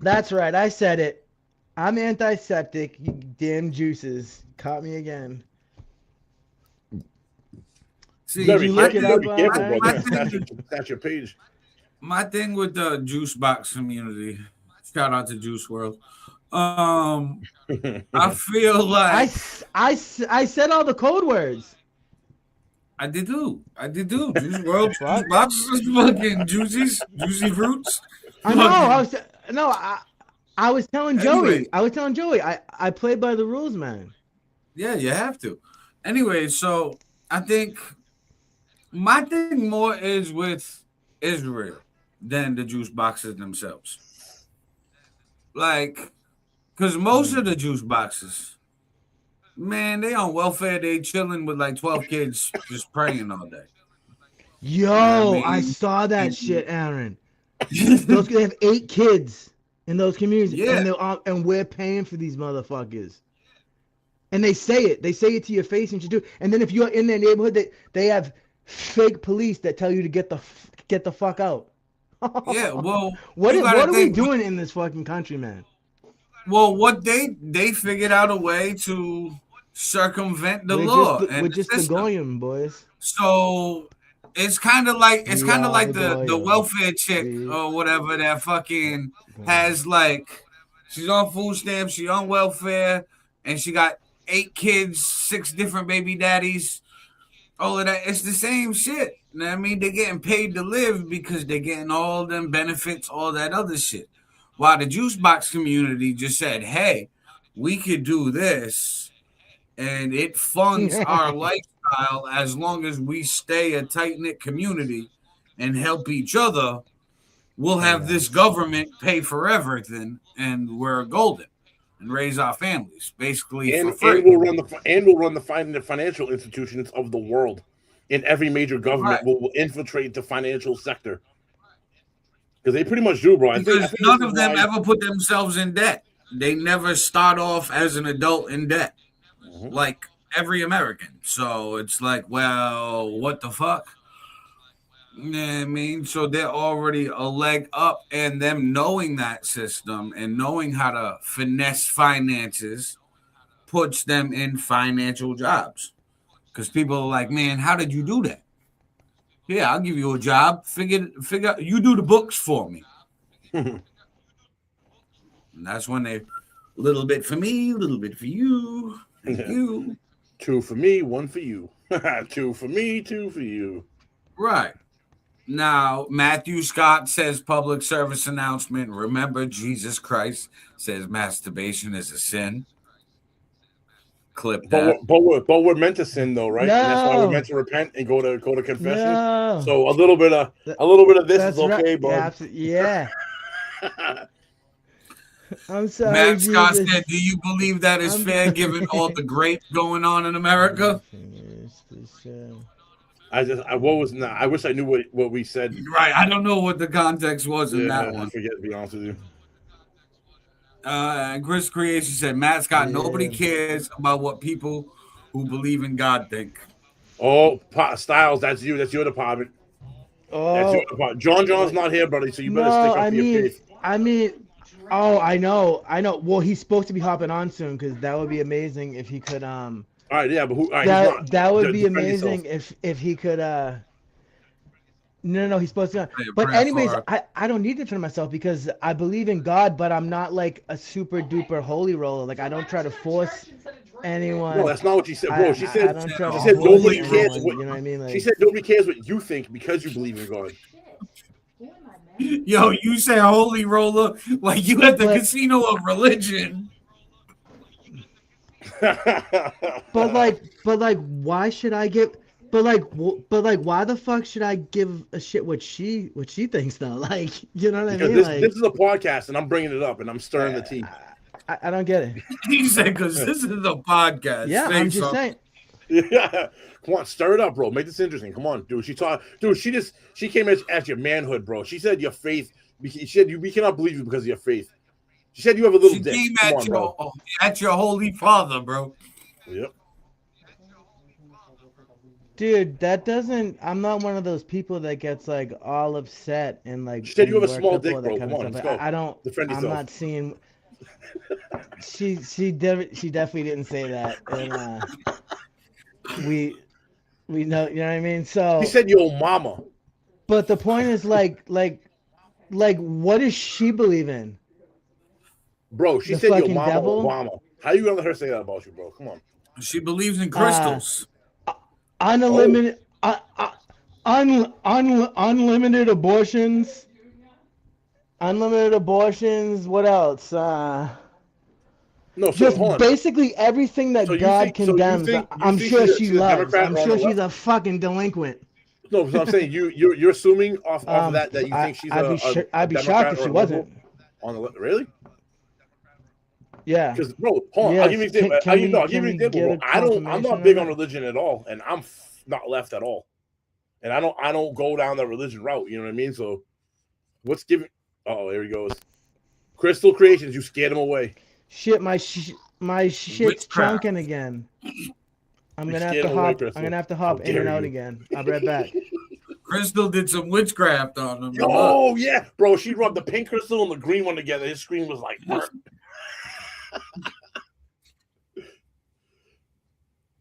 That's right. I said it. I'm antiseptic. You damn juices. Caught me again. See, you look it up, be careful, bro. That's your page. My thing with the juice box community. Shout out to Juice WRLD. I feel like I said all the code words. I did do. Juice WRLD, juice boxes, fucking juicy fruits. I know. I was telling Joey. I played by the rules, man. Yeah, you have to. Anyway, so I think my thing more is with Israel than the juice boxes themselves. Like, because most of the juice boxes, man, they on welfare. They chilling with like 12 kids, just praying all day. Yo, You know what I I mean? saw that shit, Aaron. Those they have 8 kids in those communities, Yeah. and and we're paying for these motherfuckers. And they say it. They say it to your face, and you do. And then if you're in their neighborhood, they have fake police that tell you to get the fuck out. Yeah, well, what you are gotta we think, doing in this fucking country, man? well, what they figured out a way to circumvent the We're law just, and we're the just the system. goyim, boys. So it's kind of like We are the goyim. welfare chick or whatever that fucking has like she's on food stamps, she on welfare, and she got 8 kids, 6 different baby daddies, all of that. It's the same shit. You know what I mean? They're getting paid to live because they're getting all them benefits, all that other shit. While the juice box community just said, hey, we could do this and it funds our lifestyle as long as we stay a tight-knit community and help each other. We'll have this government pay for everything and we're golden and raise our families basically for free. And we'll run the financial institutions of the world. In every major government will infiltrate the financial sector. Because they pretty much do, bro. Because none of them ever put themselves in debt. They never start off as an adult in debt, like every American. So it's like, well, what the fuck? You know what I mean? So they're already a leg up, and them knowing that system and knowing how to finesse finances puts them in financial jobs. Because people are like, man, how did you do that? Yeah, I'll give you a job. Figure you do the books for me. And that's when they little bit for me, a little bit for you. Thank you. 2 for me, 1 for you. 2 for me, 2 for you. Right. Now, Matthew Scott says public service announcement. Remember, Jesus Christ says masturbation is a sin. Clip that. But we're meant to sin though, right? No. And that's why we're meant to repent and go to confession. No. So a little bit of this is okay, right. bud. Yeah. I'm sorry. Matt Scott Jesus. said, do you believe that is fair given all the grape going on in America? I wish I knew what we said. Right. I don't know what the context was in that one. I forget, to be honest with you. Chris Creation said, Matt Scott, nobody cares about what people who believe in God think. Oh, Styles, that's you. That's your department. Oh, that's your department. John's not here, buddy, so you better stick up to your faith. I know. Well, he's supposed to be hopping on soon because that would be amazing if he could. All right, yeah, but who? That would be amazing if he could. No, he's supposed to. But anyways, I don't need to defend myself because I believe in God, but I'm not like a super duper holy roller. Like I don't try to force anyone. No, that's not what she said, bro. She said nobody cares. You know what I mean? Like, she said nobody cares what you think because you believe in God. Yo, you say holy roller like you at the casino of religion. but like, why should I give? But like, why the fuck should I give a shit what she thinks though? Like, you know what I mean? This is a podcast, and I'm bringing it up, and I'm stirring the tea. I don't get it. He said, "Because this is a podcast." Yeah, I'm just saying. Yeah, come on, stir it up, bro. Make this interesting. Come on, dude. She came at your manhood, bro. She said your faith. She said we cannot believe you because of your faith. She said you have a little dick. She came at your holy father, bro. Yep. Dude, that doesn't. I'm not one of those people that gets like all upset and like. She said you have a small dick, bro. Come on, let's go. I don't. Defend yourself. I'm not seeing. She definitely didn't say that, and we know, you know what I mean. So she said your mama. But the point is, like, what does she believe in? Bro, she said your mama Obama. How you gonna let her say that about you, bro? Come on. She believes in crystals. Unlimited, unlimited abortions. Unlimited abortions. What else? No, so just basically everything that God condemns. I'm sure she loves. I'm sure she's a fucking delinquent. No, so I'm saying you're assuming off of that you think she's I'd be shocked if she wasn't. On the really? Yeah. Because bro, hold on, Yes. I'll give you an example. Can we I'll give you an get example, a bro. I'm confirmation not big on on that? religion at all, and I'm not left at all. And I don't go down that religion route. You know what I mean? So what's giving? Oh, there he goes. Crystal Creations. You scared him away. Shit, my shit's Witchcraft. chunking again. I'm You gonna have scared to him away, hop. Crystal. I'm gonna have to How hop in dare and out you. again. I'll be right back. Crystal did some witchcraft on him. Oh yeah, bro. She rubbed the pink crystal and the green one together. His screen was like,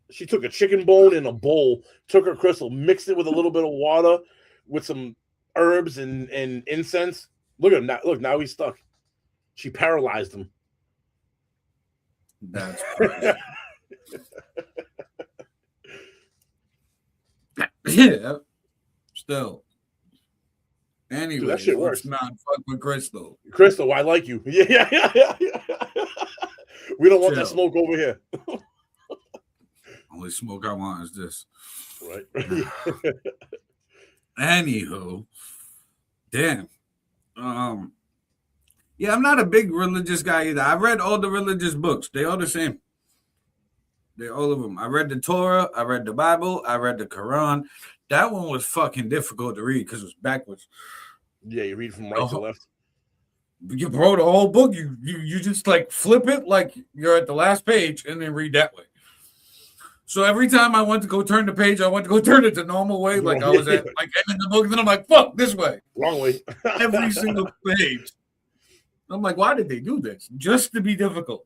she took a chicken bone in a bowl, took her crystal, mixed it with a little bit of water, with some herbs and incense. Look at him now. Look, now he's stuck. She paralyzed him. That's crazy. Yeah. Still. Anyway, that shit let's works. not fuck with Crystal. Crystal, I like you. Yeah. We don't want that Chill. smoke over here. Only smoke I want is this. Right. Anywho, damn. Yeah, I'm not a big religious guy either. I read all the religious books. They all the same. They're all of them. I read the Torah. I read the Bible. I read the Quran. That one was fucking difficult to read because it was backwards. Yeah, you read from right to left. You bro, the whole book. You just like flip it like you're at the last page and then read that way. So every time I went to go turn the page, I went to go turn it the normal way, like I was at like ending the book, and then I'm like, fuck, this way. Wrong way. Every single page. I'm like, why did they do this? Just to be difficult.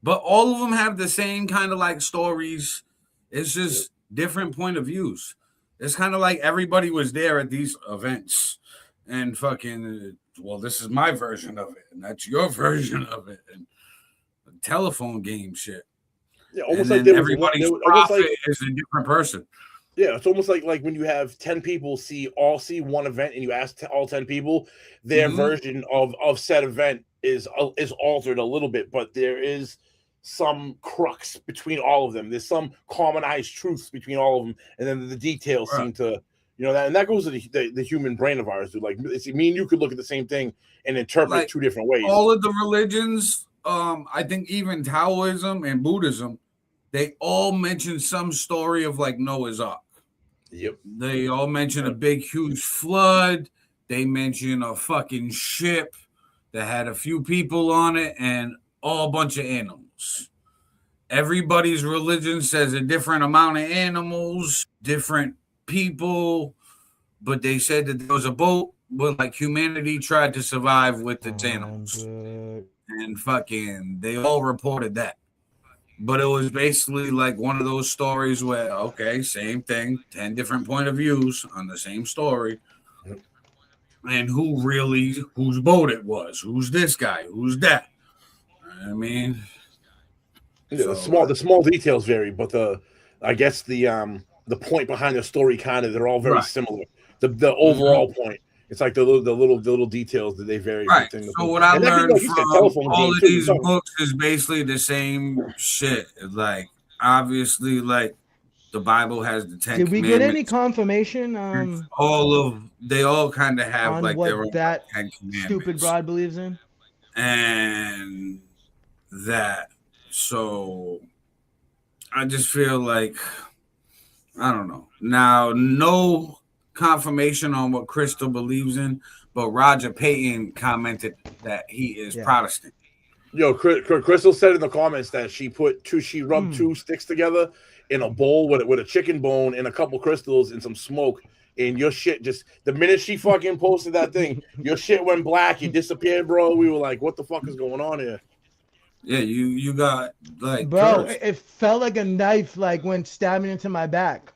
But all of them have the same kind of like stories. It's just different point of views. It's kind of like everybody was there at these events and fucking, well, this is my version of it, and that's your version of it, and the telephone game shit. Yeah, almost and like everybody's prophet is a different person. Yeah, it's almost like when you have 10 people see one event and you ask all 10 people, their version of said event is altered a little bit, but there is some crux between all of them. There's some commonized truths between all of them, and then the details seem to, that goes to the human brain of ours, dude. Like, me and you could look at the same thing and interpret like, two different ways. All of the religions, I think even Taoism and Buddhism, they all mention some story of like Noah's Ark. Yep. They all mention a big, huge flood. They mention a fucking ship that had a few people on it and all a bunch of animals. Everybody's religion says a different amount of animals, different people, but they said that there was a boat, but like humanity tried to survive with its animals. And fucking, they all reported that. But it was basically like one of those stories where, okay, same thing, 10 different point of views on the same story. And whose boat it was, who's this guy, who's that. I mean, yeah, the small details vary, but I guess the point behind the story they're all very similar. The overall point. It's like the little details that they vary. Right. So what I learned from all of these books is basically the same shit. Like, obviously, like the Bible has the 10 Did we get any confirmation? They all kind of have on like what their own that 10 commandments. Stupid broad believes in, and that. So I just feel like, I don't know. Now, no confirmation on what Crystal believes in, but Roger Payton commented that he is Protestant. Yo, Crystal said in the comments that she rubbed two sticks together in a bowl with a chicken bone and a couple crystals and some smoke, and your shit just, the minute she fucking posted that thing, your shit went black, you disappeared, bro. We were like, what the fuck is going on here? Yeah, you got like, bro, it felt like a knife like went stabbing into my back.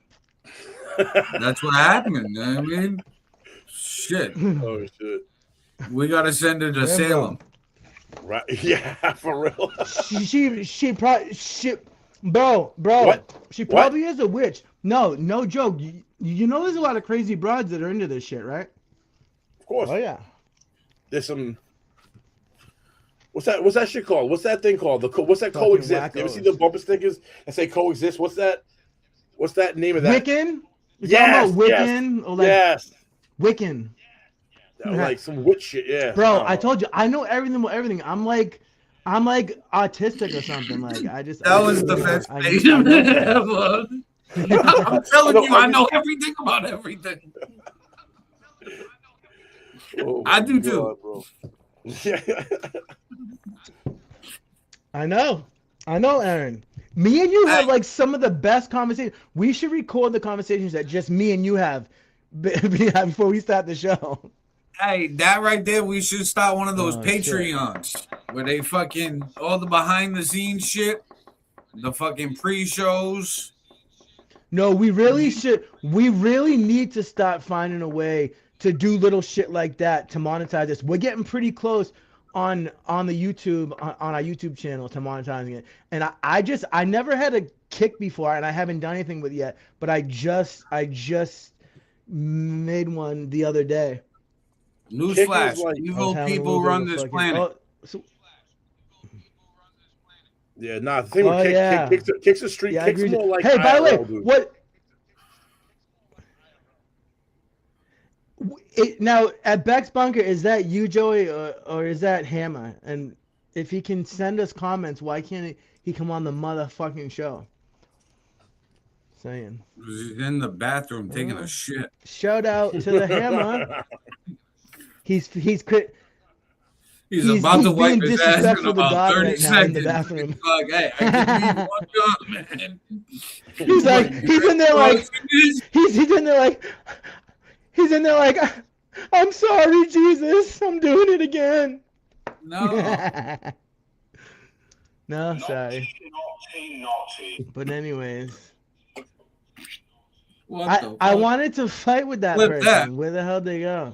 That's what happened. I mean, shit. Oh shit. We gotta send her to Salem. Right? Yeah, for real. she bro. What? She probably is a witch. No joke. You know, there's a lot of crazy broads that are into this shit, right? Of course. Oh yeah. There's some. What's that shit called? What's that thing called? What's that coexist? You ever see the bumper stickers that say coexist? What's that name of that? Wiccan? Yes, Wiccan? Yes. Or like Wiccan. Like some witch shit, yeah. Bro, I told you, I know everything about everything. I'm like I'm like autistic or something. Like I just That was the best statement ever. I'm telling you, I know everything about everything. Oh I do God, too, bro. I know, Aaron. Me and you have like some of the best conversations. We should record the conversations that just me and you have before we start the show. Hey, that right there, we should start one of those Patreons where they fucking all the behind the scenes shit, the fucking pre-shows. No, we really should. We really need to start finding a way to do little shit like that to monetize this. We're getting pretty close on the YouTube on our YouTube channel to monetizing it. And I never had a kick before, and I haven't done anything with it yet. But I just made one the other day. Newsflash: evil people run this planet. Yeah, nah. The thing with Kick's a street. Yeah, Kick's more like. Hey, by the way, dude. what? Now at Beck's Bunker, is that you, Joey, or is that Hammer? And if he can send us comments, why can't he come on the motherfucking show? Saying. He's in the bathroom taking a shit. Shout out to the Hammer. He's about to wipe his ass in about 30 right seconds. In the bathroom. He's like, hey, I can leave one job, man. He's like, he's in there like, he's in there like, I'm sorry, Jesus, I'm doing it again. No. No, sorry. Naughty. But anyways, I wanted to fight with that person. That. Where the hell they go?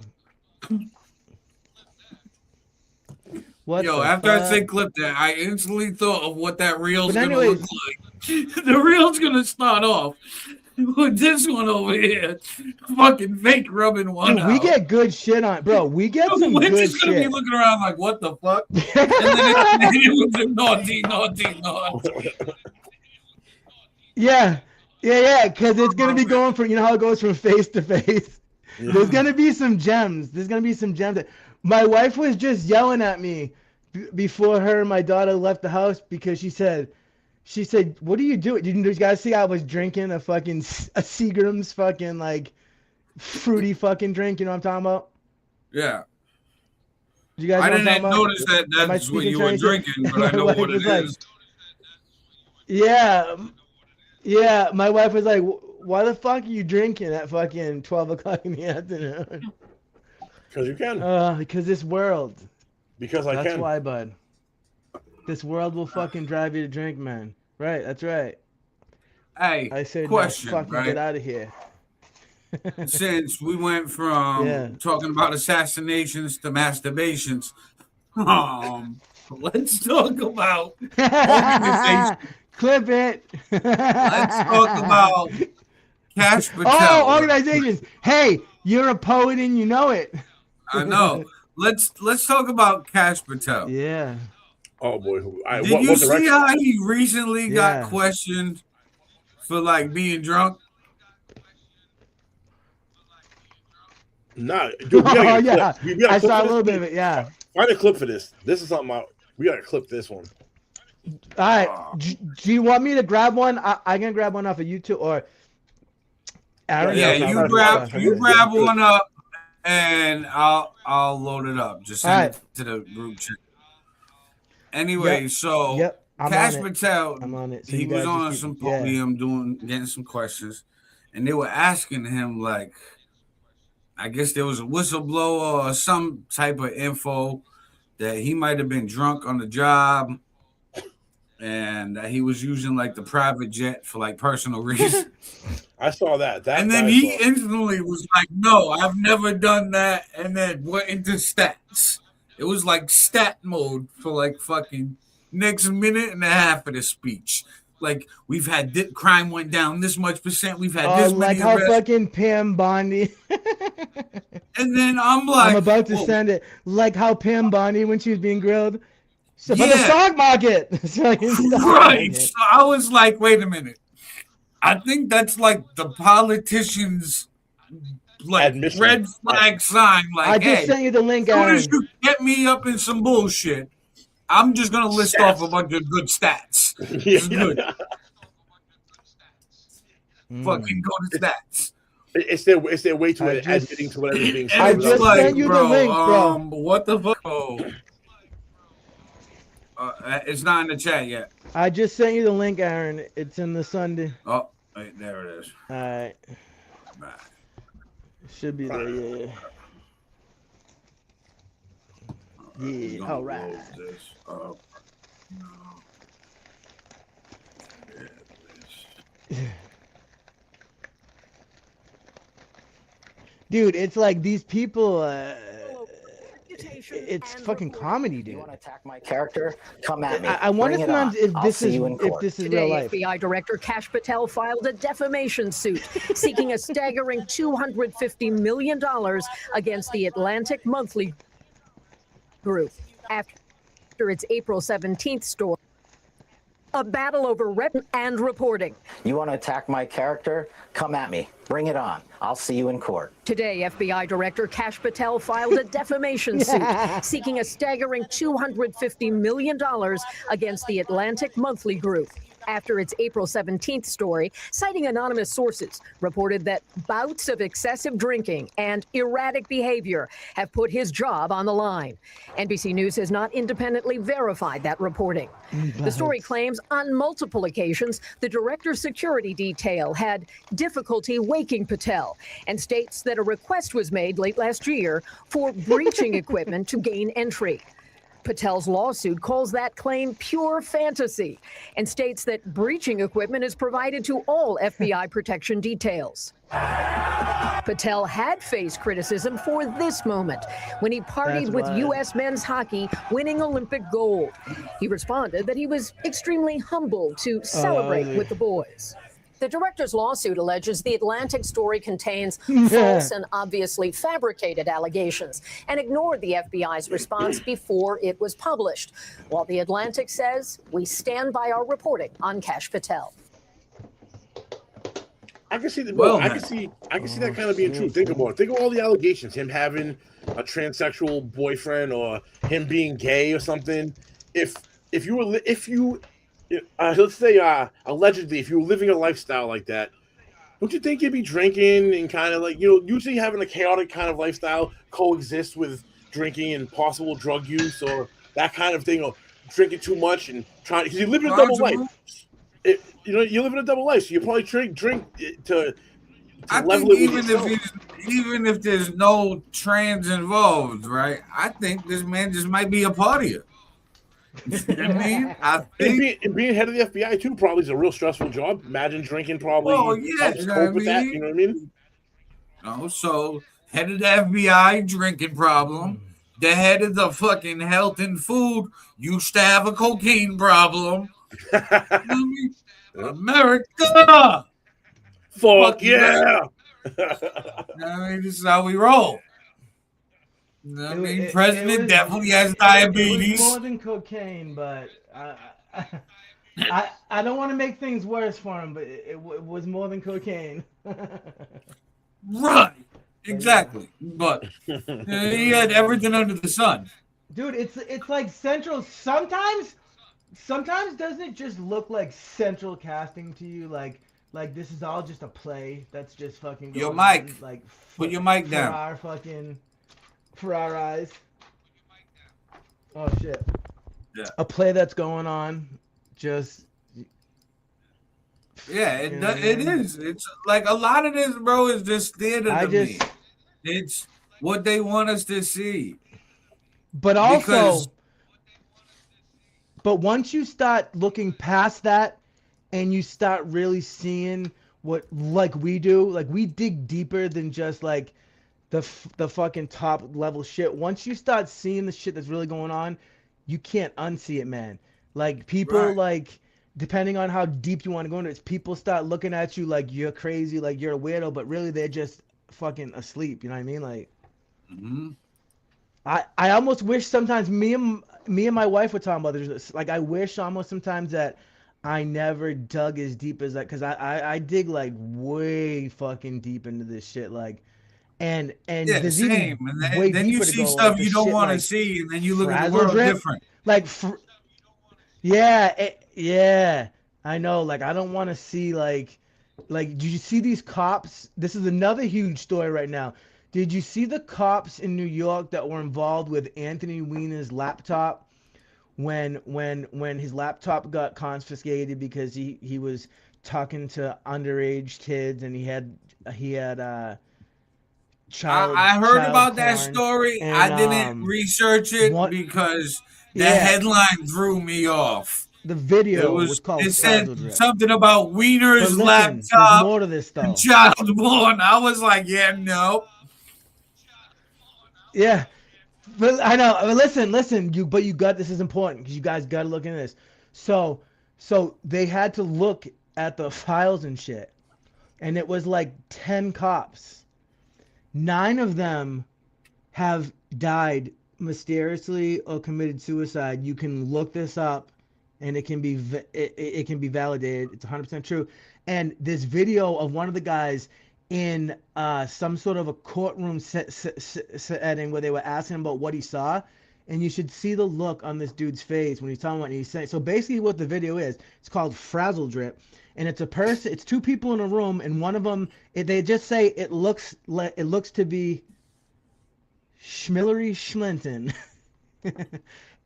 After I say clip that, I instantly thought of what that reel's gonna look like. The reel's gonna start off with this one over here, fucking fake rubbing one out. We get good shit on, bro. We get some good shit. Just gonna be looking around like, what the fuck? And then it was a naughty. Yeah, because it's gonna be going from, you know how it goes from face to face. Yeah. There's gonna be some gems. My wife was just yelling at me before her and my daughter left the house because she said, what are you doing? Did you guys see I was drinking a Seagram's fucking like fruity fucking drink? You know what I'm talking about? Yeah. You guys I didn't notice that's what you were drinking, but I know what it is. Yeah. My wife was like, why the fuck are you drinking at fucking 12 o'clock in the afternoon? Because you can. Because this world. Because I can. That's why, bud. This world will fucking drive you to drink, man. Right, that's right. Hey, I said, question, fucking right? Get out of here. Since we went from talking about assassinations to masturbations, let's talk about organization. Clip it. Let's talk about Cash Patel. Oh, organizations. Hey, you're a poet and you know it. I know. Let's talk about Cash Patel. Yeah. Oh boy. Did you see how he recently got questioned for like being drunk? Nah, dude, I saw a little bit of it. Yeah. Find a clip for this. This is something we gotta clip this one. All right. Do you want me to grab one? I can grab one off of YouTube or Aaron. Yeah, you grab one up, and I'll load it up. Just send it to the group chat. Anyway, so Cash Patel, so he was on some podium getting some questions, and they were asking him like, I guess there was a whistleblower or some type of info that he might have been drunk on the job, and that he was using like the private jet for like personal reasons. I saw that. And then he instantly was like, "No, I've never done that," and then went into stats. It was like stat mode for like fucking next minute and a half of the speech. Like, we've had crime went down this much %. We've had this many like how fucking Pam Bondi. And then I'm like, I'm about to send it. Like how Pam Bondi when she was being grilled. So for the stock market. Right. So I was like, wait a minute. I think that's like the politicians' like red flag sign. Like, I just sent you the link. As soon as you get me up in some bullshit, I'm just gonna list off a bunch of good stats. It's good. Fucking go to stats. It's their way to admitting to whatever's being said. I just sent you the link, bro. What the fuck? It's not in the chat yet. I just sent you the link, Aaron. It's in the Sunday. Oh, wait, there it is. All right. Should be there, yeah. Yeah, all right. Dude, it's like these people, it's fucking comedy, dude. You want to attack my character? Come at me. I wonder sometimes if this is Today, real life. FBI Director Kash Patel filed a defamation suit seeking a staggering $250 million against the Atlantic Monthly Group after its April 17th story. A battle over rep and reporting. You want to attack my character? Come at me. Bring it on. I'll see you in court. Today, FBI Director Kash Patel filed a defamation suit seeking a staggering $250 million against the Atlantic Monthly Group after its April 17th story, citing anonymous sources, reported that bouts of excessive drinking and erratic behavior have put his job on the line. NBC News has not independently verified that reporting. The story claims on multiple occasions the director's security detail had difficulty waking Patel and states that a request was made late last year for breaching equipment to gain entry. Patel's lawsuit calls that claim pure fantasy and states that breaching equipment is provided to all FBI protection details. Patel had faced criticism for this moment when he partied with U.S. men's hockey, winning Olympic gold. He responded that he was extremely humbled to celebrate with the boys. The director's lawsuit alleges the Atlantic story contains false and obviously fabricated allegations and ignored the FBI's response before it was published. While the Atlantic says, we stand by our reporting on Kash Patel. I can see I can see that kind of being true. Think about it. Think of all the allegations. Him having a transsexual boyfriend or him being gay or something. If you let's say allegedly, if you were living a lifestyle like that, don't you think you'd be drinking and kind of like, usually having a chaotic kind of lifestyle coexist with drinking and possible drug use or that kind of thing, or drinking too much and trying, because you live in a double life. You live in a double life, so you probably drink to I level think it even if there's no trans involved, right? I think this man just might be a partier. You know what I mean? I think and being head of the FBI too probably is a real stressful job. Imagine drinking probably helps cope with that. You know what I mean? So head of the FBI drinking problem. The head of the fucking health and food used to have a cocaine problem. You know what I mean? America, fuck yeah! I mean, this is how we roll. I mean, President definitely has diabetes. It was more than cocaine, but I don't want to make things worse for him, but it was more than cocaine. Right, exactly. But he had everything under the sun. Dude, it's like Central. Sometimes doesn't it just look like Central casting to you? Like this is all just a play that's just fucking. Your mic. Like put your mic down. For our eyes. Oh shit. Yeah. A play that's going on, just. Yeah, it is. It's like a lot of this, bro, is just theater to me. It's what they want us to see. But also, but once you start looking past that, and you start really seeing what, like we do, like we dig deeper than just like the fucking top level shit. Once you start seeing the shit that's really going on, you can't unsee it, man. Like people like, depending on how deep you want to go into it, people start looking at you like you're crazy, like you're a weirdo, but really they're just fucking asleep. You know what I mean? Like, I almost wish sometimes me and my wife were talking about this. Like I wish almost sometimes that I never dug as deep as that, because I dig like way fucking deep into this shit. Like, And Yeah, there's same. even And way then you deeper to see go, stuff the you don't shit want to like see, and then you look at the Frazzle world drip. different. Like, yeah, I know. Like, I don't want to see like, did you see these cops? This is another huge story right now. Did you see the cops in New York that were involved with Anthony Weiner's laptop when his laptop got confiscated because he was talking to underage kids and he had I heard child about that porn story. and I didn't research it what because the yeah headline threw me off. the video was called It said Frazzle Drip. something about But Wiener's listen, there's laptop more to this and though. child porn. I was like, yeah, no. Yeah, but I know. Listen. You got this is important because you guys got to look into this. So they had to look at the files and shit, and it was like 10 cops. 9 of them have died mysteriously or committed suicide. You can look this up, and it can be validated. It's 100% true. And this video of one of the guys in some sort of a courtroom setting where they were asking him about what he saw, and you should see the look on this dude's face when he's talking about it. And he's saying, so basically what the video is, it's called Frazzle Drip, and it's it's 2 people in a room, and one of them, they just say it looks to be Schmillery Schlinton,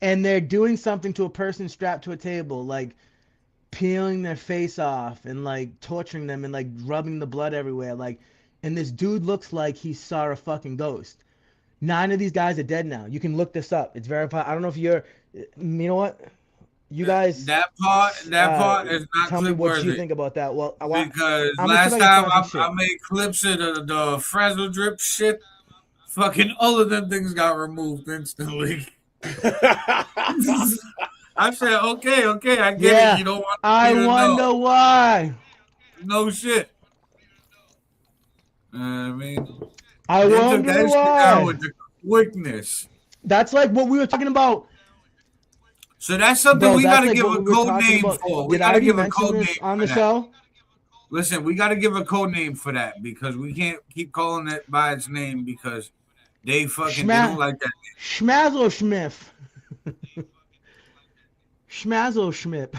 and they're doing something to a person strapped to a table, like peeling their face off and like torturing them and like rubbing the blood everywhere, like, and this dude looks like he saw a fucking ghost. 9 of these guys are dead now. You can look this up. It's verified. I don't know if you know what, you guys. That part is not tell me clip what worthy. you think about that. Well, because I'm last time I made clips of the Frazzle Drip shit, fucking all of them things got removed instantly. I said, okay, I get it. You don't want I wonder know. why. No shit. I mean, I wonder that why. Shit down with the quickness. That's like what we were talking about. So that's something we got to give a code name for. We got to give a code name on the show. Listen, we got to give a code name for that because we can't keep calling it by its name because they fucking they don't like that. Schmazzle Schmiff. Schmazzle Schmip.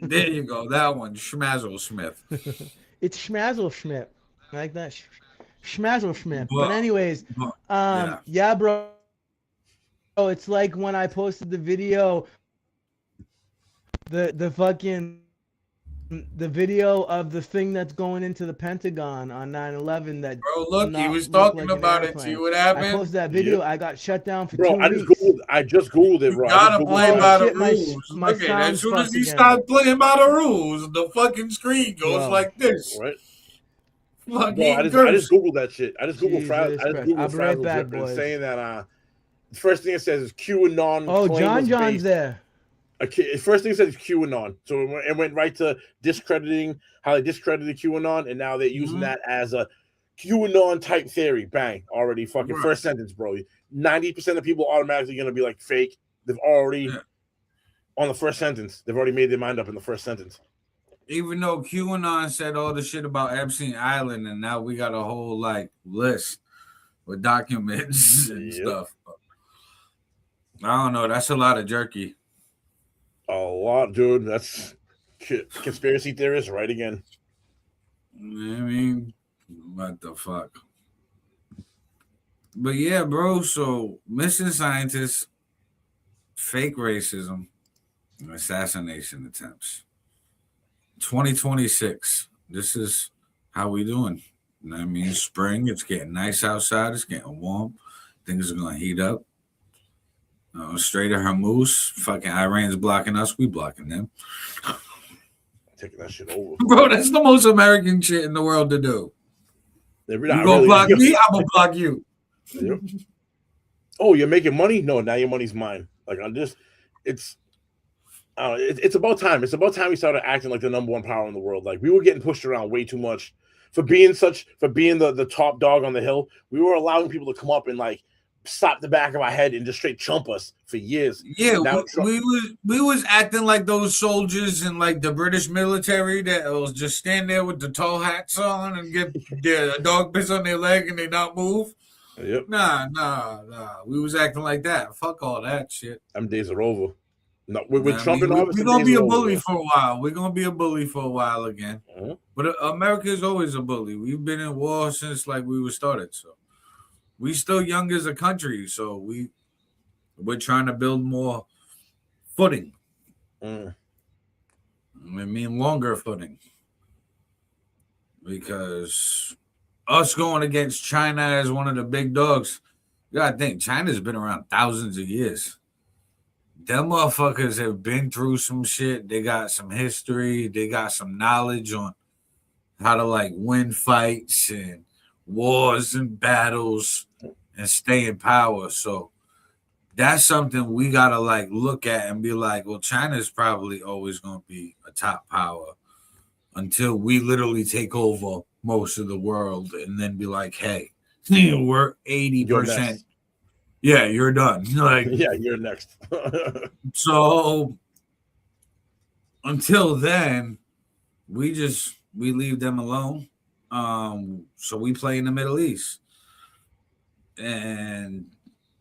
There you go. That one. Schmazzle Smith. It's Schmazzle Schmip. I like that. Schmazzle Schmip. But anyways, yeah, bro. Oh, it's like when I posted the video, the video of the thing that's going into the Pentagon on 9/11. That bro, look, he was talking like about it. See what happened? I posted that video. Yep. I got shut down for 2 weeks. I just googled it, bro. You gotta play by the rules. Look at as soon as he starts playing by the rules, the fucking screen goes like this. Right. Bro, I just googled that shit. I just googled Frazzle Drip and saying that the first thing it says is QAnon. Oh, John's there. First thing it says is QAnon. So it went right to discrediting how they discredited QAnon, and now they're using that as a QAnon type theory. Bang. Already fucking first sentence, bro. 90% of people automatically going to be like fake. They've already, on the first sentence, they've already made their mind up in the first sentence. Even though QAnon said all the shit about Epstein Island, and now we got a whole like list with documents and stuff. I don't know. That's a lot of jerky. A lot, dude. That's conspiracy theorists right again. I mean, what the fuck? But yeah, bro. So missing scientists, fake racism, and assassination attempts. 2026. This is how we doing. You know what I mean? Spring. It's getting nice outside. It's getting warm. Things are gonna heat up. Straight to Hormuz. Fucking Iran's blocking us. We blocking them. Taking that shit over. Bro, that's the most American shit in the world to do. You gonna block me? I'm gonna block you. Yep. Oh, you're making money? No, now your money's mine. Like on this, it's about time. It's about time we started acting like the number one power in the world. Like we were getting pushed around way too much for being the top dog on the hill. We were allowing people to come up and like slap the back of our head and just straight chump us for years. Yeah, Now, we was acting like those soldiers in like the British military that was just stand there with the tall hats on and get their dog piss on their leg and they not move. Yep. Nah. We was acting like that. Fuck all that shit. Them days are over. No, with Trump and we're all, gonna be a bully for a while. We're gonna be a bully for a while again. Mm-hmm. But America is always a bully. We've been in war since like we were started. So we still young as a country. So we're trying to build more footing. I mean longer footing. Because us going against China as one of the big dogs, you gotta think China's been around thousands of years. Them motherfuckers have been through some shit. They got some history. They got some knowledge on how to like win fights and wars and battles and stay in power. So that's something we gotta like look at and be like, well, China's probably always gonna be a top power until we literally take over most of the world and then be like, hey, we're 80%. Yeah, you're done. Like, yeah, you're next. So until then, we leave them alone. So we play in the Middle East. And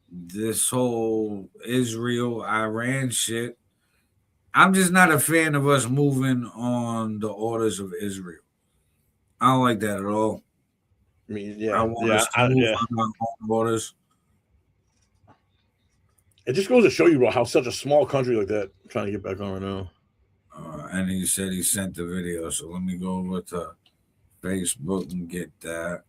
this whole Israel-Iran shit, I'm just not a fan of us moving on the orders of Israel. I don't like that at all. I mean, yeah. I want us to move on our own orders. It just goes to show you, bro, how such a small country like that. I'm trying to get back on right now. And he said he sent the video, so let me go over to Facebook and get that.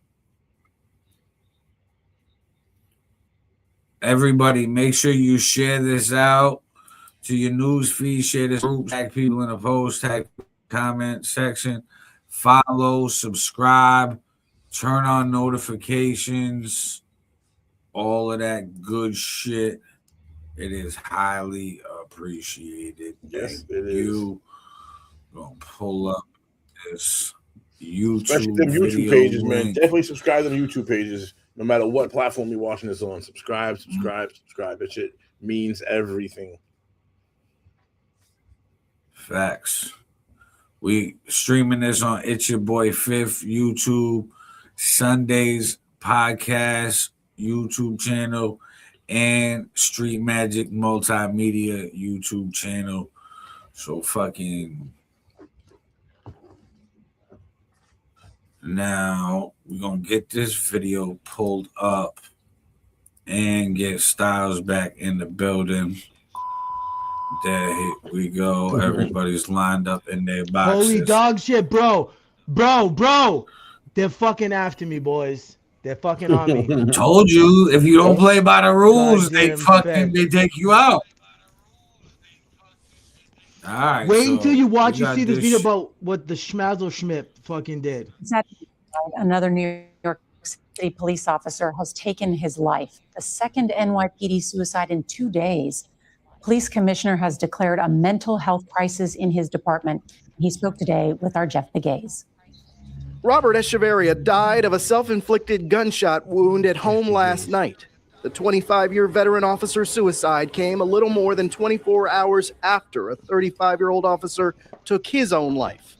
Everybody, make sure you share this out to your news feed. Share this group. Tag people in the post. Tag comment section. Follow, subscribe, turn on notifications. All of that good shit. It is highly appreciated. Yes, Thank it you. Gonna pull up this YouTube, especially them YouTube pages, link. Man. Definitely subscribe to the YouTube pages, no matter what platform you're watching this on. Subscribe. That shit means everything. Facts. We streaming this on It's Your Boy FiF YouTube, SunDaze podcast YouTube channel, and Street Magic Multimedia YouTube channel. So fucking now we're gonna get this video pulled up and get Styles back in the building. There we go. Everybody's lined up in their boxes. Holy dog shit, bro. They're fucking after me, boys. They're fucking on me. Told you, if you don't play by the rules, they take you out. All right. Wait until you watch and see this video about what the Schmazzle Schmidt fucking did. Another New York City police officer has taken his life. The second NYPD suicide in 2 days. Police commissioner has declared a mental health crisis in his department. He spoke today with our Jeff Begaze. Robert Echeverria died of a self-inflicted gunshot wound at home last night. The 25-year veteran officer's suicide came a little more than 24 hours after a 35-year-old officer took his own life.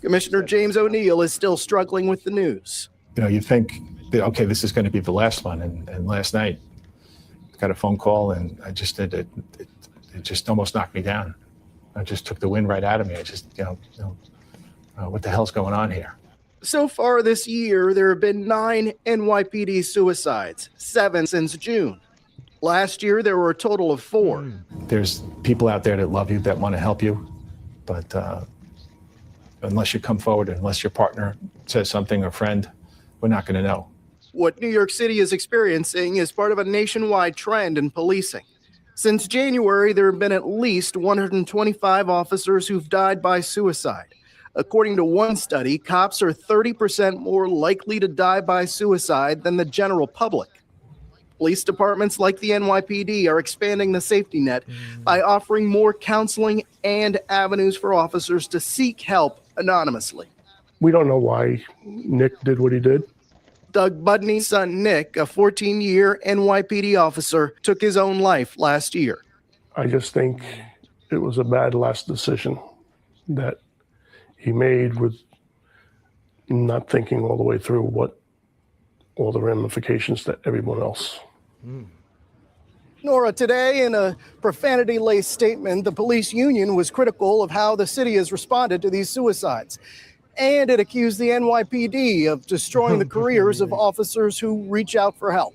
Commissioner James O'Neill is still struggling with the news. You know, you think that, okay, this is going to be the last one. And last night, I got a phone call and I just did it. It just almost knocked me down. I just took the wind right out of me. I just, what the hell's going on here? So far this year, there have been 9 NYPD suicides, 7 since June. Last year, there were a total of 4. There's people out there that love you, that want to help you. But unless you come forward, unless your partner says something or friend, we're not going to know. What New York City is experiencing is part of a nationwide trend in policing. Since January, there have been at least 125 officers who've died by suicide. According to one study, cops are 30% more likely to die by suicide than the general public. Police departments like the NYPD are expanding the safety net by offering more counseling and avenues for officers to seek help anonymously. We don't know why Nick did what he did. Doug Budney's son, Nick, a 14-year NYPD officer, took his own life last year. I just think it was a bad last decision that he made with not thinking all the way through what all the ramifications to everyone else. Nora, today in a profanity-laced statement, the police union was critical of how the city has responded to these suicides. And it accused the NYPD of destroying the careers of officers who reach out for help.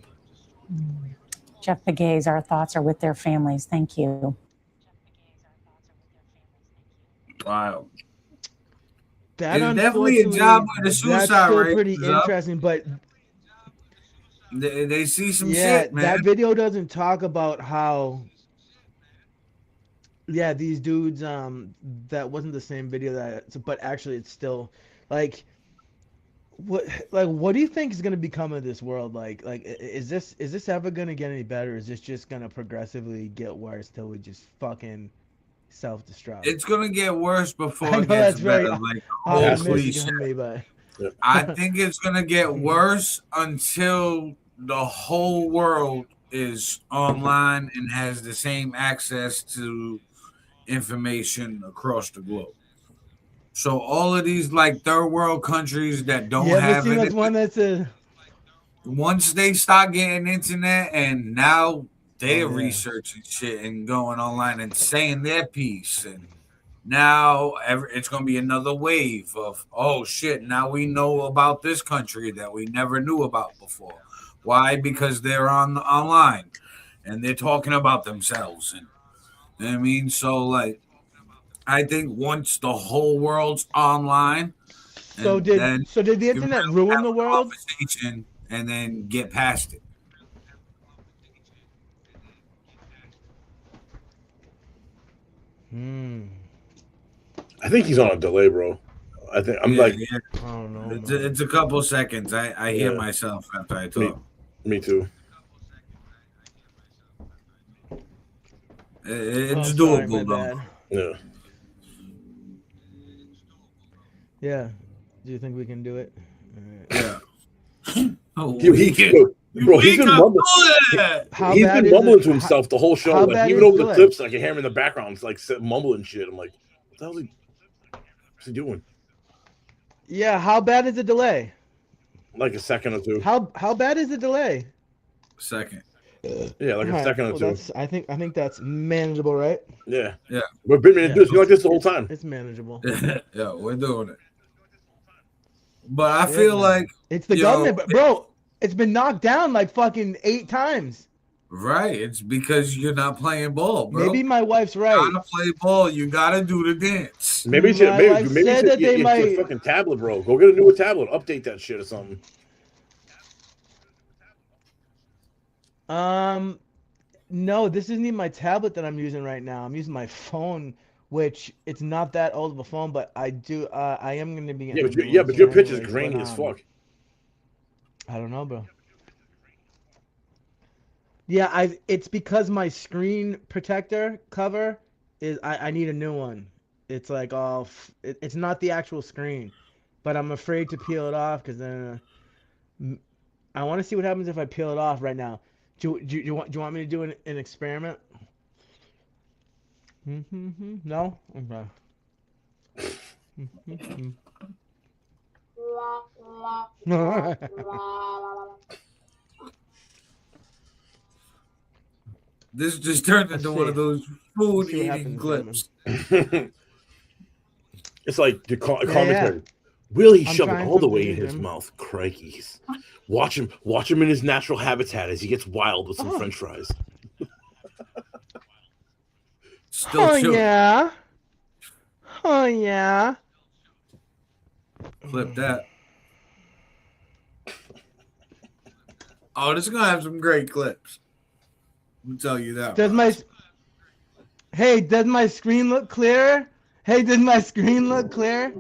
Jeff Pegues, our thoughts are with their families. Thank you. Wow. That It's definitely a job where the suicide that's still rate pretty is up. interesting, but They see some yeah, shit, man. that video doesn't talk about how. Yeah, these dudes. That wasn't the same video but actually, it's still like. What do you think is gonna become of this world? Like, is this ever gonna get any better? Or is this just gonna progressively get worse till we just fucking self-destruct? It's gonna get worse before I know it gets that's very better. Like optimistic of me, but I think it's gonna get worse until the whole world is online and has the same access to information across the globe. So all of these like third world countries that don't have it, one that's once they start getting internet and now they're researching shit and going online and saying their piece, and now it's going to be another wave of, oh shit, now we know about this country that we never knew about before. Why? Because they're online and they're talking about themselves. And you know what I mean? So like, I think once the whole world's online, so did the internet ruin the world? And then get past it. I think he's on a delay, bro. I think I'm I don't know. It's a couple seconds. I hear myself after I talk. Me too. It's sorry, doable, my though. bad. Yeah. Yeah. Do you think we can do it? Yeah. He's been mumbling. How He's bad been is mumbling it? to himself the whole show. How Like bad even is over the delay? clips, I can hear him in the background, it's like mumbling shit. I'm like, what the hell what's he doing? Yeah. How bad is the delay? Like a second or two. How bad is the delay? Second. Yeah, like a second or two. I think that's manageable, right? Yeah. Yeah. We've been doing like this the whole time. It's manageable. Yeah, we're doing it. But I feel like it's the government, bro. It's been knocked down like fucking 8 times. Right. It's because you're not playing ball, bro. Maybe my wife's right. You gotta play ball. You gotta do the dance. Maybe it's your fucking tablet, bro. Go get a newer tablet. Update that shit or something. No, this isn't even my tablet that I'm using right now. I'm using my phone, which it's not that old of a phone, but I am going to be. But your pitch is grainy as fuck. I don't know, bro. Yeah, it's because my screen protector cover is. I need a new one. It's like it's not the actual screen, but I'm afraid to peel it off because then I want to see what happens if I peel it off right now. Do you want me to do an experiment? No? Okay. This just turned into one of those food eating clips. It's like the commentary. Will he shove it all the way in his mouth? Crikeys. Watch him in his natural habitat as he gets wild with some French fries. Yeah. Oh yeah. Clip that. Oh, this is gonna have some great clips. Let me tell you that. Does my screen look clearer? Hey, does my screen look clear?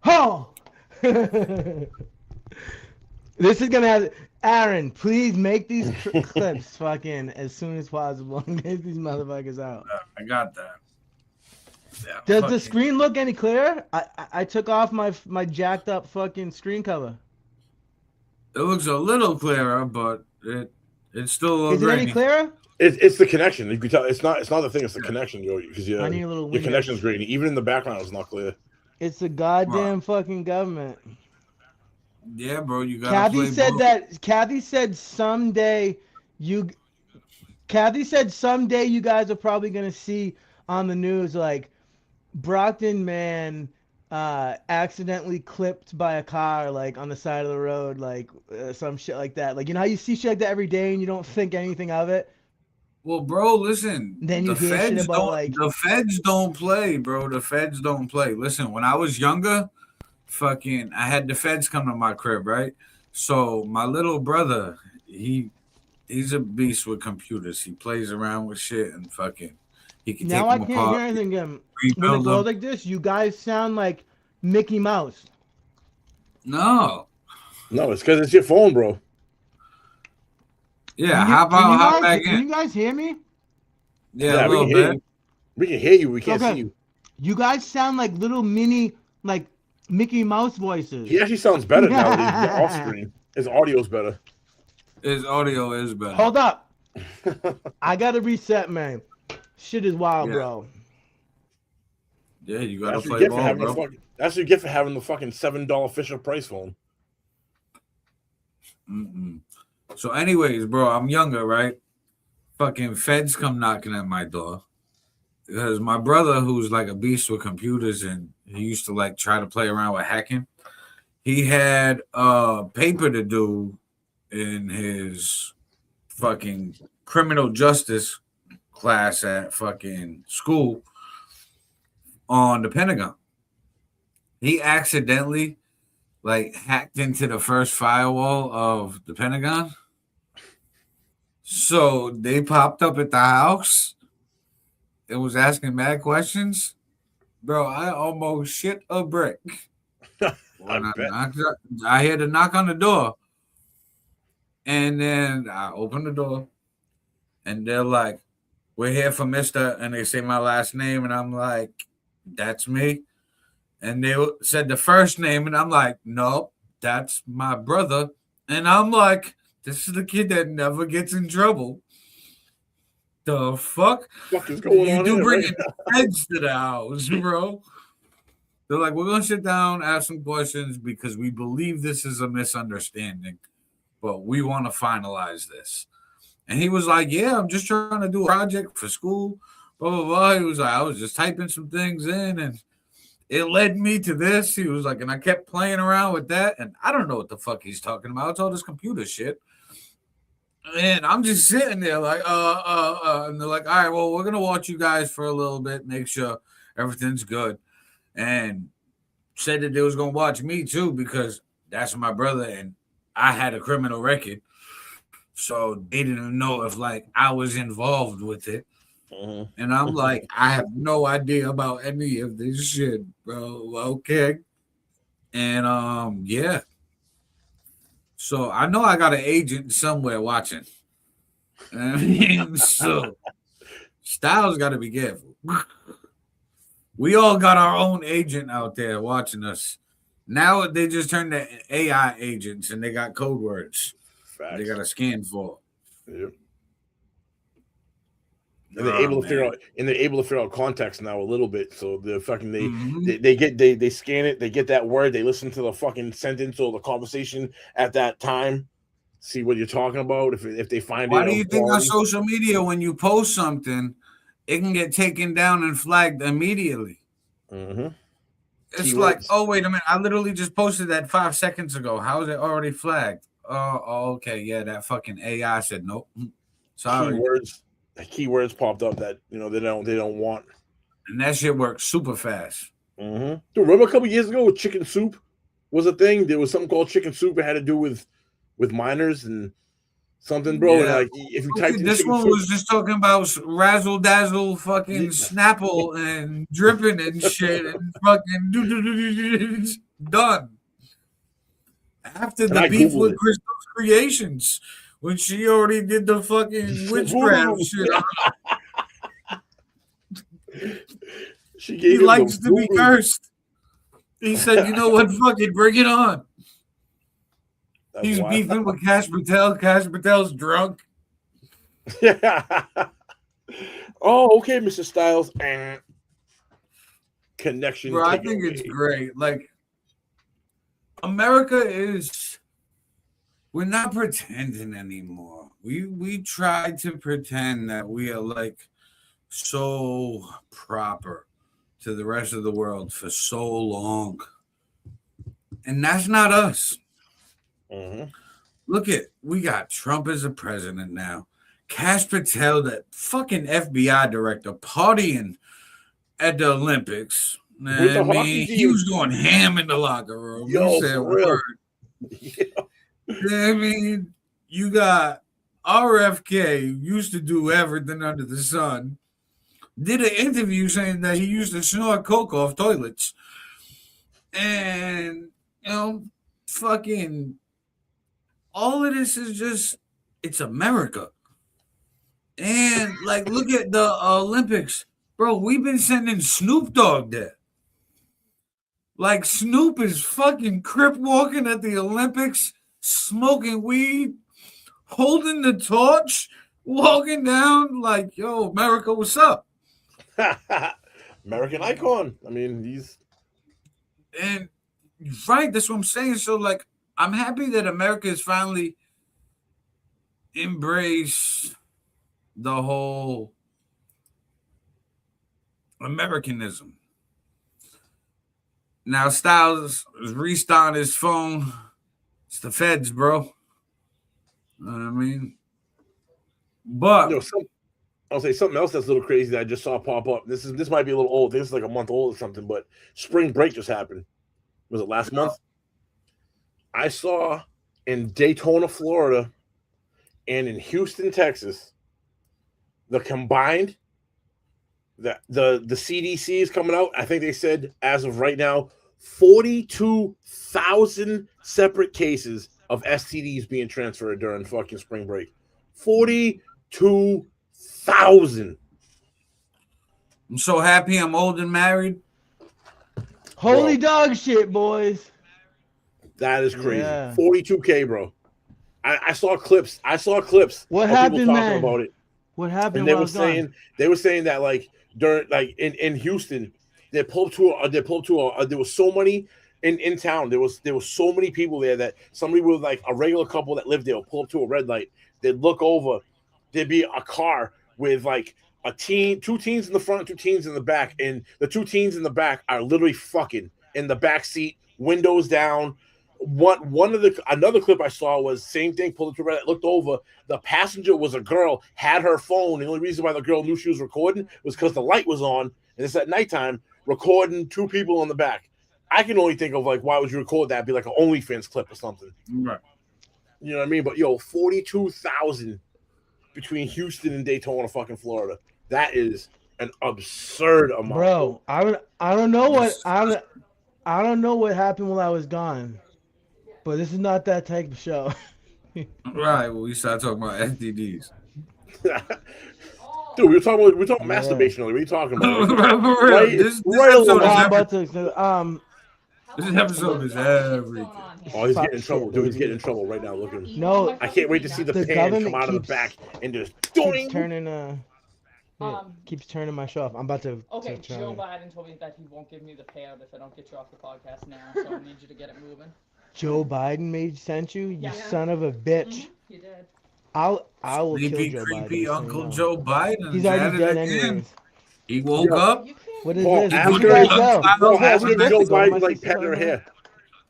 Oh! This is gonna have Aaron. Please make these clips fucking as soon as possible and get these motherfuckers out. I got that. Yeah, Does the screen look any clearer? I took off my jacked up fucking screen cover. It looks a little clearer, but it's still Is it any clearer? It's the connection. You can tell it's not the thing. It's the connection, yo. Because I need a little your connection's great. Even in the background, it's not clear. It's the goddamn fucking government. Yeah, bro, you gotta play Kathy said someday you guys are probably gonna see on the news like Brockton man accidentally clipped by a car like on the side of the road, like some shit like that. Like, you know how you see shit like that every day and you don't think anything of it? Well, bro, listen. Then you hear shit about like the feds don't play, bro. The feds don't play. Listen, when I was younger, I had the feds come to my crib, right? So my little brother, he's a beast with computers. He plays around with shit and fucking he can now take I them can't apart, hear anything again. With a rebuild girl them. like this, you guys sound like Mickey Mouse. No, it's because it's your phone, bro. Yeah, how about hop back Can in? you guys hear me? Yeah, a we little can hear bit. you. We can hear you. We can't Okay. see you. You guys sound like little mini like Mickey Mouse voices. He actually sounds better now that he's off screen. His audio's better. His audio is better. Hold up. I gotta reset, man. Shit is wild, bro. Yeah, you gotta That's what play you get for ball, having bro. that's what you get for having the fucking $7 Fisher Price phone. So, anyways, bro, I'm younger, right? Fucking feds come knocking at my door because my brother, who's like a beast with computers and he used to like try to play around with hacking, he had a paper to do in his fucking criminal justice class at fucking school on the Pentagon. He accidentally like hacked into the first firewall of the Pentagon. So they popped up at the house and was asking mad questions. Bro, I almost shit a brick. I had to knock on the door. And then I opened the door and they're like, "We're here for Mr." And they say my last name. And I'm like, "That's me." And they said the first name. And I'm like, "Nope, that's my brother." And I'm like, "This is the kid that never gets in trouble." The fuck? What is going You on do here bring right now? heads to the house, bro. They're like, "We're going to sit down, ask some questions because we believe this is a misunderstanding, but we want to finalize this." And he was like, "Yeah, I'm just trying to do a project for school, blah, blah, blah." He was like, "I was just typing some things in and it led me to this." He was like, "And I kept playing around with that. And I don't know what the fuck he's talking about. It's all this computer shit." And I'm just sitting there like, and they're like, "All right, well, we're going to watch you guys for a little bit, make sure everything's good." And said that they was going to watch me too because that's my brother and I had a criminal record. So they didn't know if like I was involved with it. And I'm like, "I have no idea about any of this shit, bro." Okay. And yeah. So I know I got an agent somewhere watching. I mean, so Styles got to be careful. We all got our own agent out there watching us. Now they just turned to AI agents and they got code words. They got to scan for. Yep. And they're able to figure out context now a little bit. So they're fucking they scan it, they get that word, they listen to the fucking sentence or the conversation at that time, see what you're talking about. If they find Why it, do you think on social media when you post something, it can get taken down and flagged immediately? It's like, "Oh, wait a minute, I literally just posted that 5 seconds ago. How is it already flagged?" Oh, okay, yeah, that fucking AI said nope. Sorry. Keywords popped up that they don't want, and that shit works super fast. Dude, remember a couple years ago, chicken soup was a thing. There was something called chicken soup. It had to do with minors and something, bro. Yeah. And like, if you type This one was just talking about razzle dazzle, fucking Snapple and dripping and shit, and fucking done. After the beef with Crystal's Creations, when she already did the fucking witchcraft shit. He likes to be cursed. He said, "You know what? Fucking bring it on." He's beefing with Cash Patel. Cash Patel's drunk. Yeah. Oh, okay, Mr. Styles. Connection. Bro, I think it's great. Like, America is. We're not pretending anymore. We try to pretend that we are like so proper to the rest of the world for so long, and that's not us. Look at, we got Trump as a president now. Cash Patel, that fucking FBI director, partying at the Olympics. I mean, he was going ham in the locker room. Yo, He said, for real. word. I mean, you got RFK, used to do everything under the sun, did an interview saying that he used to snort coke off toilets. And, fucking all of this is just, it's America. And, like, look at the Olympics. Bro, we've been sending Snoop Dogg there. Like, Snoop is fucking crip walking at the Olympics, smoking weed, holding the torch, walking down like, yo, America, what's up? American icon. I mean, he's... And, right, that's what I'm saying. So, like, I'm happy that America has finally embraced the whole Americanism. Now, Styles is restarting his phone. It's the feds, bro. You know what I mean? But I'll say something else that's a little crazy that I just saw pop up. This might be a little old. This is like a month old or something, but spring break just happened. Was it last month? I saw in Daytona, Florida, and in Houston, Texas, the combined, the CDC is coming out. I think they said as of right now, 42,000 separate cases of STDs being transferred during fucking spring break. 42,000. I'm so happy I'm old and married. Holy dog shit, boys. That is crazy. Yeah. 42K, bro. I saw clips. What of happened, people talking man? about it. What happened? And they were saying that like during like in Houston, there was so many in town. There was so many people there that somebody with like a regular couple that lived there would pull up to a red light. They'd look over. There'd be a car with like a teen, two teens in the front, two teens in the back, and the two teens in the back are literally fucking in the back seat, windows down. Another clip I saw was same thing. Pulled up to red light, looked over. The passenger was a girl, had her phone. The only reason why the girl knew she was recording was because the light was on, and it's at nighttime. Recording two people in the back. I can only think of like, why would you record that? It'd be like an OnlyFans clip or something. Right. You know what I mean? But yo, 42,000 between Houston and Daytona, fucking Florida. That is an absurd amount. Bro, I don't know what happened while I was gone, but this is not that type of show. Right. Well, we started talking about STDs. Dude, we're talking masturbation. What are you talking about? Right, this episode is everything. Oh, he's getting in trouble, dude. He's getting in trouble right now. Look at him. No, I can't wait to see the pan come out of the back and just keeps turning my show off. I'm about to. Okay, Joe Biden told me that he won't give me the payout if I don't get you off the podcast now, so I need you to get it moving. Joe Biden sent you, you son of a bitch. He did. I will Sleepy, kill Joe creepy Biden. Uncle Joe Biden. He's already dead anyways. He woke up. What is Paul, this? ask her if Joe Biden like petting her hair.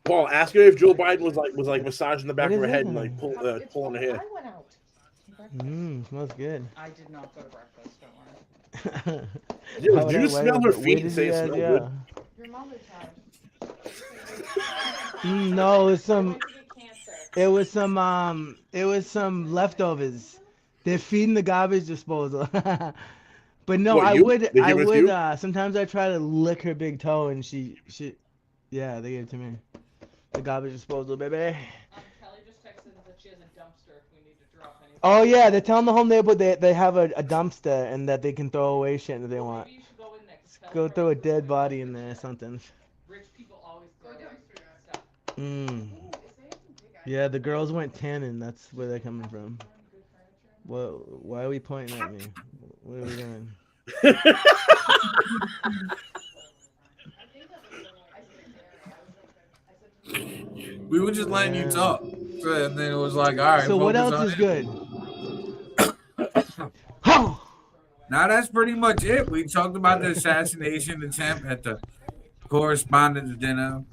Paul, ask her if Joe Biden was like massaging the back of her head and like pulling her hair. Smells good. I did not go to breakfast, don't worry. Yeah, did you smell her feet and say it smelled good? Your mother's had. No, it was some leftovers. They're feeding the garbage disposal. But no, I would sometimes I try to lick her big toe and she yeah, they gave it to me. The garbage disposal, baby. Kelly just texted that she has a dumpster if we need to drop anything. Oh yeah, they're telling the home neighborhood they have a dumpster and that they can throw away shit that they want. Maybe you should go in Go throw a dead body in there or something. Rich people always throw stuff. Yeah, the girls went tanning. That's where they're coming from. Well, why are we pointing at me? What are we doing? We were just letting you talk. So, and then it was like, all right. So what else is good? Now that's pretty much it. We talked about the assassination attempt at the correspondence dinner.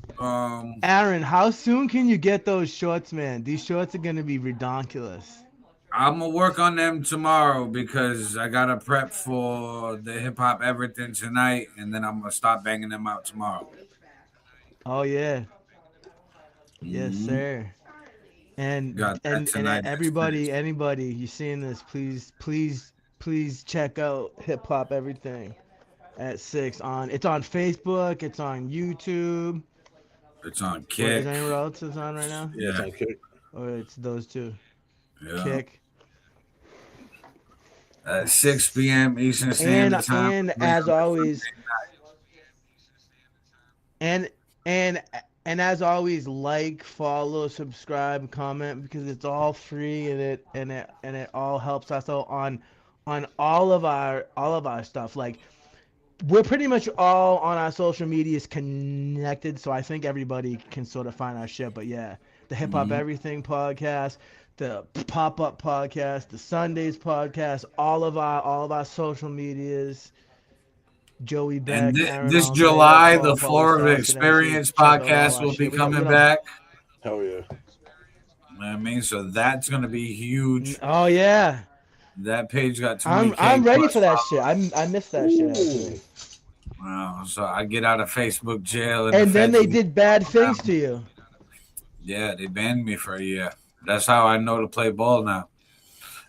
Aaron, how soon can you get those shorts, man? These shorts are gonna be ridiculous. I'm gonna work on them tomorrow because I gotta prep for the hip hop everything tonight, and then I'm gonna start banging them out tomorrow. Oh yeah. Yes, sir. And everybody, anybody, you seeing this? Please check out Hip Hop Everything at 6 on. It's on Facebook. It's on YouTube. It's on Kick. Is there anywhere else it's on right now? Yeah. It's on Kick. Or it's those two. Yeah. Kick. At 6 p.m. Eastern Standard Time. And as always, and as always, like, follow, subscribe, comment, because it's all free and it all helps us out on all of our stuff. Like, we're pretty much all on our social medias connected, so I think everybody can sort of find our shit. But yeah, the Hip Hop Everything podcast, the Pop Up podcast, the SunDaze podcast, all of our social medias. Joey Beck. And this July, the Floor of Experience podcast will be coming back. Hell yeah. I mean, so that's going to be huge. Oh, yeah. That page got 20K. I'm ready for that shit. I missed that shit, actually. Wow. So I get out of Facebook jail. And then they did bad things to you. Yeah, they banned me for a year. That's how I know to play ball now.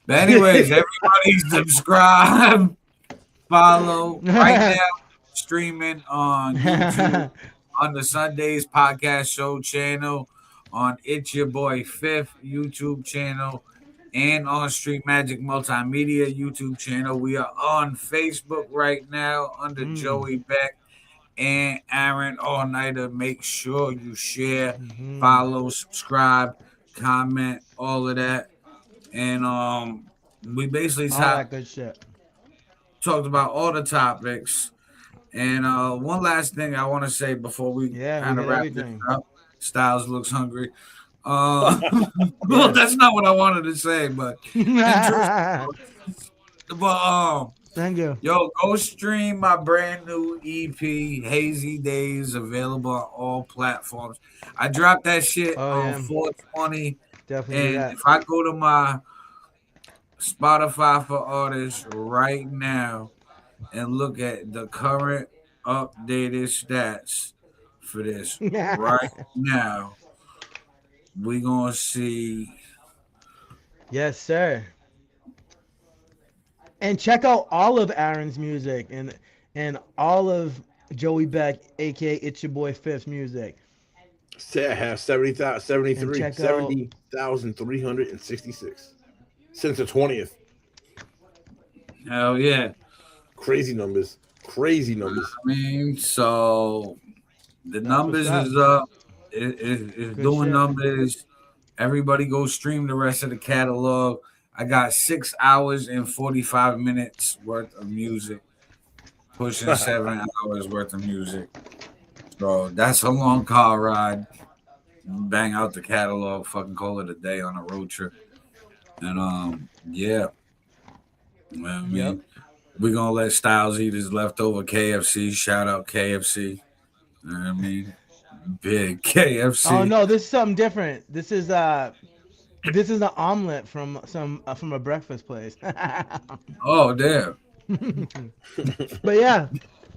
But anyways, everybody subscribe. Follow right now, streaming on YouTube, on the SunDaze podcast show channel, on It's Your Boy FiF YouTube channel, and on Street Magic Multimedia YouTube channel. We are on Facebook right now under Joey Beck and Aaron All Niter. Make sure you share, follow, subscribe, comment, all of that. And we basically all that good shit. Talked about all the topics. And one last thing I want to say before we kind of wrap this up. Styles looks hungry. Well, that's not what I wanted to say, but thank you. Yo, go stream my brand new EP, Hazy Days, available on all platforms. I dropped that shit on 420. Definitely. And if I go to my Spotify for artists right now and look at the current updated stats for this right now, we're gonna see. Yes, sir. And check out all of Aaron's music and all of Joey Beck, aka It's Your Boy FiF's music. I have 70,366 since the 20th. Hell yeah. Crazy numbers. I mean, so the numbers is up. It's doing shit. Numbers. Everybody go stream the rest of the catalog. I got 6 hours and 45 minutes worth of music. Pushing 7 hours worth of music. So that's a long car ride. Bang out the catalog, fucking call it a day on a road trip. And yeah. I mean, we're gonna let Styles eat his leftover KFC. Shout out KFC. You know what I mean? Big KFC. Oh no, this is something different. This is an omelet from a breakfast place. Oh damn. But yeah.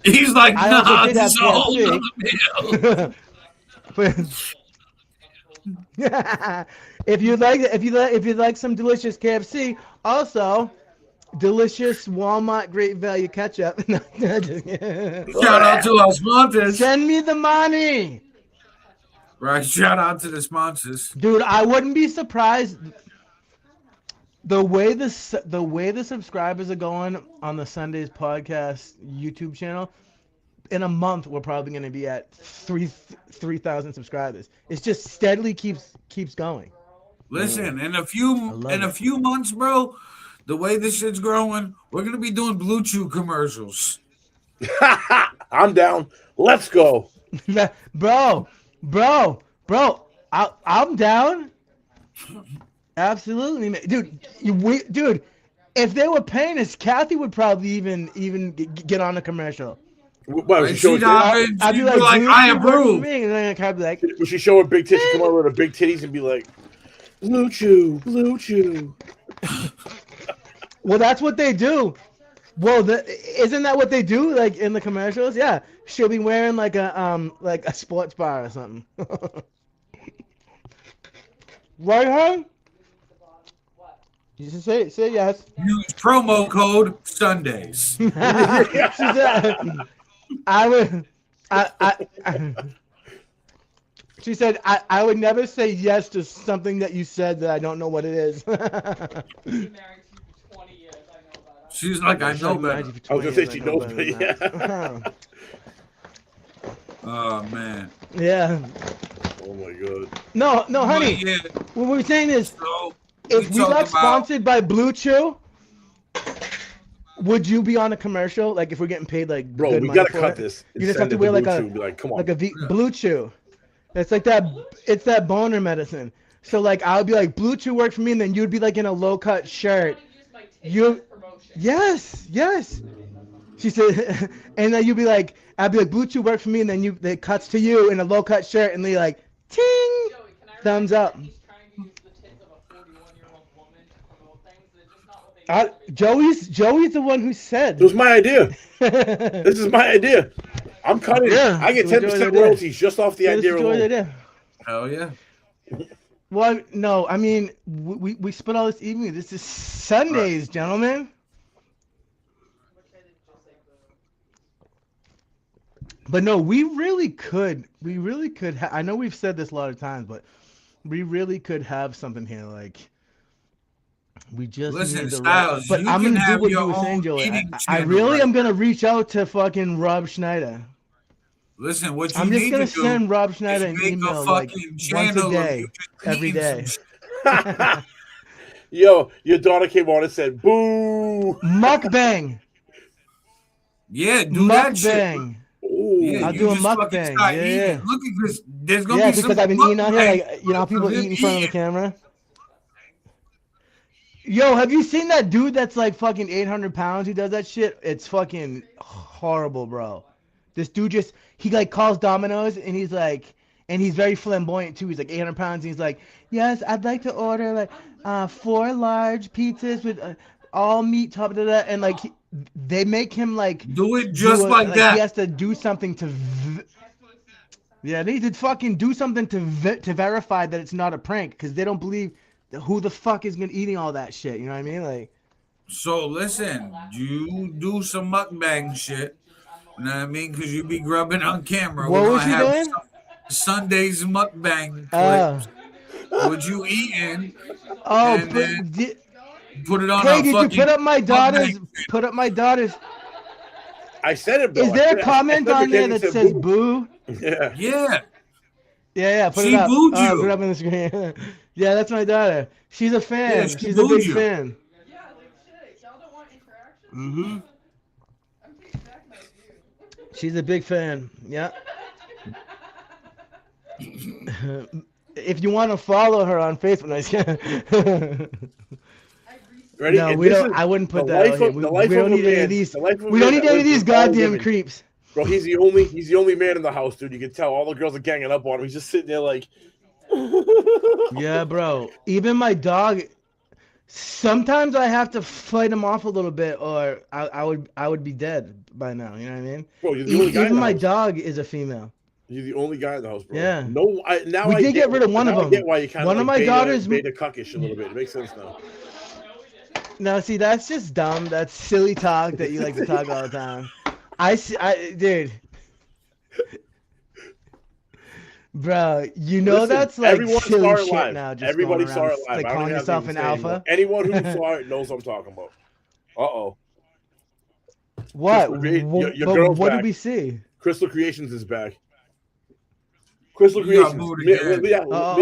He's like, I nah, did have KFC. But if you'd like some delicious KFC, also delicious Walmart Great Value ketchup. Shout out to our sponsors. Send me the money. Right, shout out to the sponsors. Dude, I wouldn't be surprised the way the subscribers are going on the SunDaze podcast YouTube channel. in a month we're probably gonna be at 3,000 subscribers. It's just steadily keeps going. Listen, in a few months, bro, the way this shit's growing, we're gonna be doing Blue Chew commercials. I'm down. Let's go. bro. I'm down. Absolutely, man. Dude. If they were paying us, Kathy would probably even get on a commercial. Well, I'd be like, I approve. And then I'd be like, would she show her big titties? Come over with her big titties and be like, Blue Chew, Blue Chew. Well, that's what they do. Well, isn't that what they do? Like in the commercials? Yeah, she'll be wearing like a sports bar or something. Right, huh? You should say yes. Use promo code SunDaze. She said, she said, I would never say yes to something that you said that I don't know what it is. She's like, I know better. I was gonna say she knows better. Yeah. Oh man. Yeah. Oh my god. No, honey. Yeah. What we're saying is, So, if we got sponsored by Blue Chew, would you be on a commercial? Like if we're getting paid like bro, good we money gotta for cut it? this. You just have to wear like a come on. like a Blue Chew. It's like that. It's that boner medicine. So like I would be like Blue Chew worked for me, and then you'd be like in a low cut shirt. Yes. She said, and then you'd be like, I'd be like Blue Chew worked for me, and then it cuts to you in a low cut shirt, and they like ting, thumbs up. Joey's the one who said. It was my idea. This is my idea. I'm cutting. Yeah, I get 10% royalties just off the idea alone. Hell yeah. Well, no, I mean we spent all this evening. This is SunDaze, gentlemen. But no, we really could. I know we've said this a lot of times, but we really could have something here. Like we just listen, need the Styles. But I'm gonna do what you were saying, Joey. I really am gonna reach out to fucking Rob Schneider. Listen, what you I'm just need gonna to do send Rob Schneider an make email a like fucking once channel a day, every day. Yo, your daughter came on and said, "Boo!" Mukbang. Yeah, do that shit. Yeah, I'll do a mukbang. Yeah. Look at this. There's gonna be some because I've been eating out here, like you know, how people eat in front of the camera. Yo, have you seen that dude that's like fucking 800 pounds who does that shit? It's fucking horrible, bro. This dude he like calls Domino's and he's like, and he's very flamboyant too. He's like 800 pounds and he's like, yes, I'd like to order like 4 large pizzas with all meat top of that, and like they make him like do it just like that. He has to do something to. Yeah, they need to fucking do something to verify that it's not a prank because they don't believe. Who the fuck is gonna eating all that shit? You know what I mean? Like, so listen, you do some mukbang shit. You know what I mean? Because you be grubbing on camera. What was you doing? SunDaze mukbang clips. What you eating? Oh, put it on. Hey, did you put up my daughter's? Put up my daughter's. I said it, bro. Is there a comment on there that says "boo"? Yeah. Yeah. Put it up. Booed you. Put it up on the screen. Yeah, that's my daughter. She's a fan. Yeah, She's a big fan. Yeah, like shit. Y'all don't want interaction? Mm-hmm. She's a big fan. Yeah. If you want to follow her on Facebook, Ready? No, we don't. I wouldn't put that. We don't need any of these. We don't need any of these goddamn creeps. Bro, he's the only man in the house, dude. You can tell all the girls are ganging up on him. He's just sitting there like. Yeah, bro. Even my dog. Sometimes I have to fight him off a little bit, or I would be dead by now. You know what I mean? Bro, you're the only guy even my house. dog is a female. You're the only guy in the house, bro. Yeah. No, We did get rid of one of them. I get why you kind One of my daughters made a cuckish a little bit. It makes sense now. No, see, that's just dumb. That's silly talk that you like to talk all the time. Dude. Bro, you know, listen, that's like silly shit now. Just everybody saw it live. Like calling yourself an alpha. Anyone who saw it knows what I'm talking about. What? Your girl's what back. did we see? Crystal Creations is back. Crystal You got Creations. booed Let again. me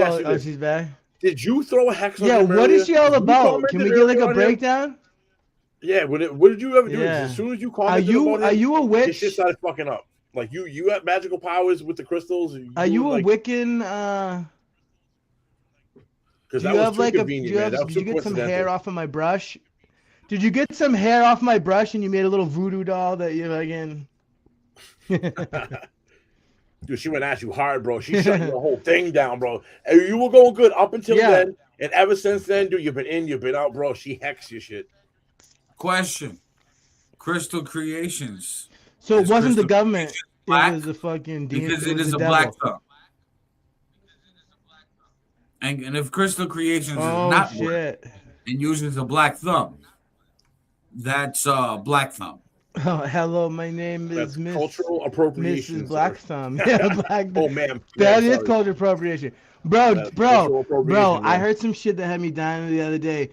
ask you this. She's back. Did you throw a hex on Yeah, him what earlier? is she all You about? Can we commented get like earlier a on him? breakdown? Yeah, what did you ever do? Yeah. As soon as you commented about him, are you a witch? his shit started fucking up. Like you have magical powers with the crystals. Are you a Wiccan? Because Do that you was have too like convenient, man. That was did too you get some hair coincidental. off of my brush? Did you get some hair off my brush and you made a little voodoo doll that you again? Dude, she went at you hard, bro. She shut your whole thing down, bro. And you were going good up until then, and ever since then, dude, you've been in, you've been out, bro. She hexed your shit. Question: Crystal Creations. So it Is wasn't the Crystal government. Creations It black? was the fucking demon. Because it it was is the a devil. black thumb. And if Crystal Creations is not shit. black and uses a black thumb, that's black thumb. Oh, hello, my name That's is Miss cultural appropriation, Mrs. Black sir. Thumb. Yeah, Black Oh, ma'am. That Yeah, is sorry. cultural appropriation. Bro, That's cultural bro, appropriation, I man. heard some shit that had me dying the other day.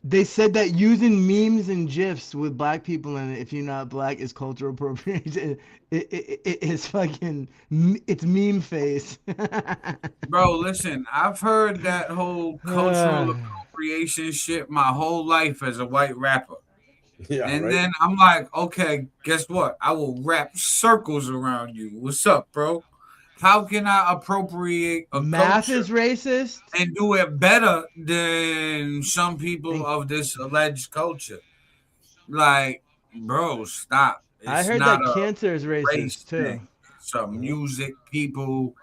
They said that using memes and GIFs with black people in it, if you're not black, is cultural appropriation. It's fucking, it's meme face. Bro, listen, I've heard that whole cultural appropriation shit my whole life as a white rapper. Yeah, and right? then I'm like, okay, guess what? I will wrap circles around you. What's up, bro? How can I appropriate a Math culture is racist and do it better than some people of this alleged culture? Like, bro, stop. It's I heard not that a cancer is race racist too. thing. It's a music, people,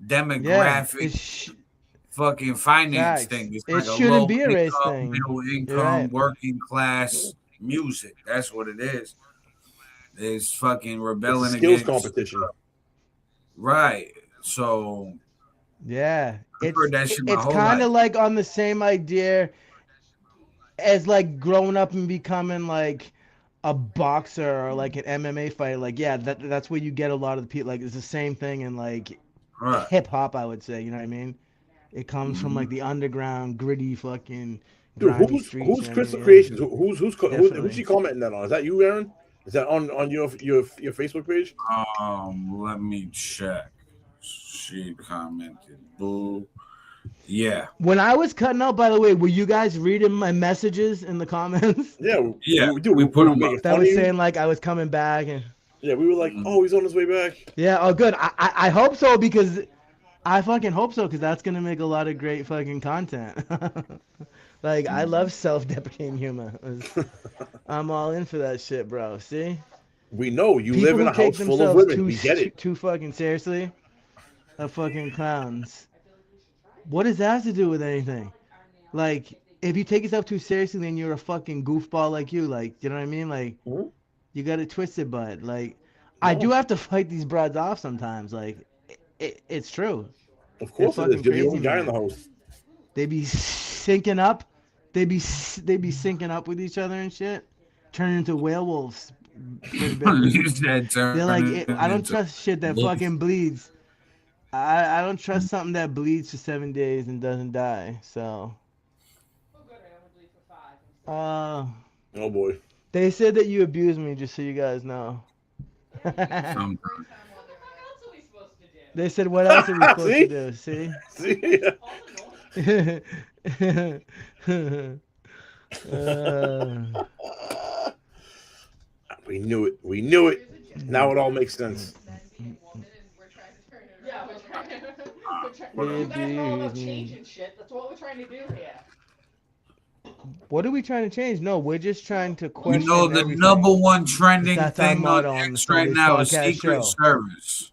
Yeah, demographic, fucking finance facts. thing. It's It like a shouldn't low be a race income, thing. middle You're income, right. working class music. That's what it is. It's fucking rebelling It's a skills against competition. Right. So Yeah, I've heard that shit my it's whole kind life. of like on the same idea as like growing up and becoming like a boxer or like an MMA fighter. Like, yeah, that's where you get a lot of the people. Like, it's the same thing in like Right. hip hop, I would say. You know what I mean? It comes from Mm-hmm. like the underground, gritty, fucking Dude, grimy streets. who's you know what I Crystal mean? Creations? Who's Definitely. she commenting that on? Is that you, Aaron? Is that on your Facebook page? Let me check. She commented, "Boo." Yeah. When I was cutting out, by the way, were you guys reading my messages in the comments? Yeah, we put them up. That was saying like I was coming back and. Yeah, we were like, oh, he's on his way back. Yeah, oh, good. I hope so because I fucking hope so because that's gonna make a lot of great fucking content. Like, I love self-deprecating humor. I'm all in for that shit, bro. See? We know you People live in who a take house full of themselves women. We get it. Too fucking seriously are fucking clowns. What does that have to do with anything? Like, if you take yourself too seriously, then you're a fucking goofball like you. Like, you know what I mean? Like, you got it twisted, bud. Like, I do have to fight these broads off sometimes. Like, it's true. Of course They're it is. fucking You're the only crazy, guy in man. the house. They be syncing up. They be syncing up with each other and shit. Turning into werewolves. For a bit. They're like, I don't trust shit that fucking bleeds. I don't trust something that bleeds for 7 days and doesn't die. So. Oh boy. They said that you abused me, just so you guys know. They said, what else are we supposed to do? See? We knew it. We knew it. Now it all makes sense. Yeah, we're trying all about changing shit. That's what we're trying to do here. What are we trying to change? No, we're just trying to question. You know, the everything. number one trending That's our thing motto on on the X right SunDaze now is podcast Secret show. Service.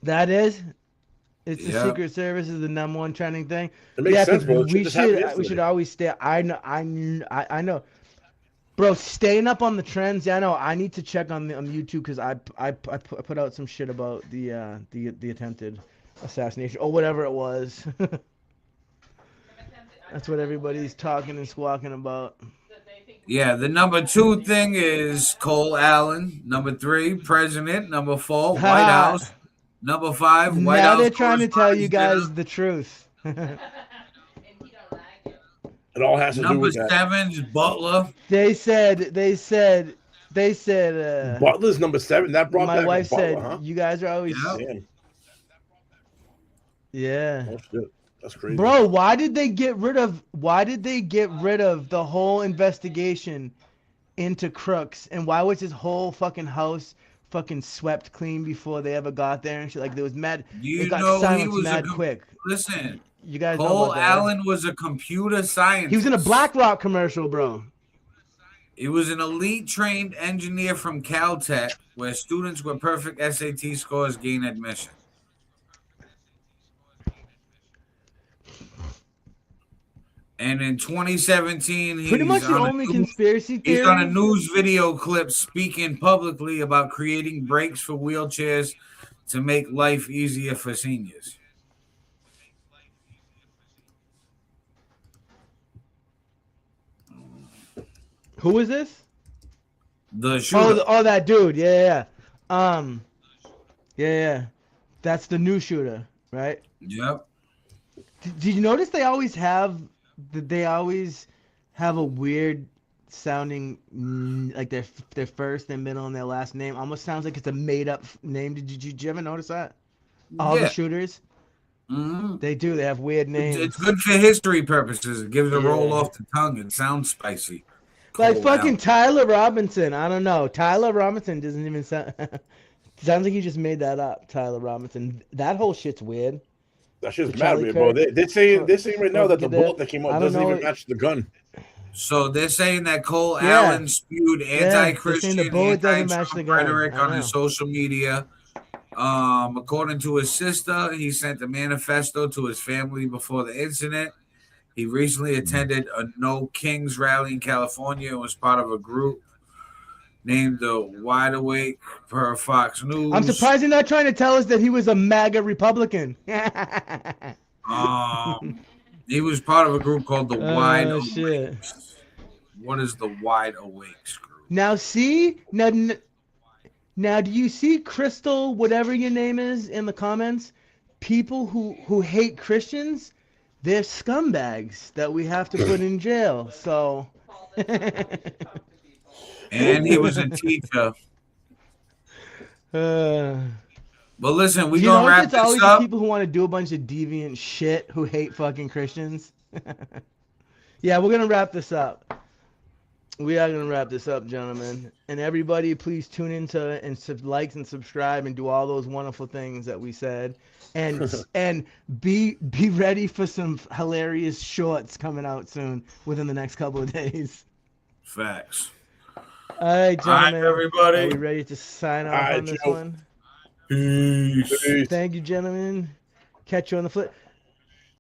That is? It's the Yeah. Secret Service is the number one trending thing. It makes sense, 'cause bro. It we just happened should yesterday. always stay. I know. Bro, staying up on the trends. Yeah, I know. I need to check on YouTube because I put out some shit about the attempted assassination or whatever it was. That's what everybody's talking and squawking about. Yeah, the number 2 thing is Cole Allen. Number 3, President. Number 4, White House. Number 5, White Now House. they're trying to tell you correspondence guys the truth. It all has to do Number with that. 7's Butler. They said They said Butler's number 7. That brought my back wife Butler, said huh? you guys are always Damn. yeah. Oh shit, that's crazy, bro. Why did they get rid of the whole investigation into Crooks, and why was his whole fucking house fucking swept clean before they ever got there and shit? Like there was mad. You It got know, he silenced was mad quick. Listen, You guys know Cole about that, right? Allen was a computer scientist. He was in a BlackRock commercial, bro. He was an elite trained engineer from Caltech, where students with perfect SAT scores gain admission. And in 2017, Pretty much the only conspiracy theory. He's on a news video clip speaking publicly about creating brakes for wheelchairs to make life easier for seniors. Who is this? The shooter. Oh, that dude. Yeah. Yeah. That's the new shooter, right? Yep. Did you notice they always have a weird sounding, like their first, their middle, and their last name almost sounds like it's a made up name. Did you ever notice that? All the shooters. Mm-hmm. They do. They have weird names. It's good for history purposes. It gives it a roll off the tongue. It sounds spicy. Like fucking Tyler Robinson. I don't know. Tyler Robinson doesn't even sound. Sounds like you just made that up. Tyler Robinson. That whole shit's weird. That shit's mad weird, bro. They're saying right now that the bullet that came out doesn't even match the gun. So they're saying that Cole Allen spewed anti-Christian, anti-Trump rhetoric on his social media. According to his sister, he sent a manifesto to his family before the incident. He recently attended a No Kings rally in California and was part of a group named the Wide Awake per Fox News. I'm surprised you're not trying to tell us that he was a MAGA Republican. He was part of a group called the Wide Awake. Shit. What is the Wide Awakes group? Now see, now do you see Crystal, whatever your name is, in the comments? People who hate Christians, they're scumbags that we have to put in jail. So. And he was a teacher. But listen, we gonna wrap it's always this up. The people who want to do a bunch of deviant shit who hate fucking Christians. Yeah, we're gonna wrap this up. We are gonna wrap this up, gentlemen. And everybody, please tune into and like and subscribe and do all those wonderful things that we said. And be ready for some hilarious shorts coming out soon within the next couple of days. Facts. All right, gentlemen. All right, everybody. Are we ready to sign off on this one? Peace. Thank you, gentlemen. Catch you on the flip.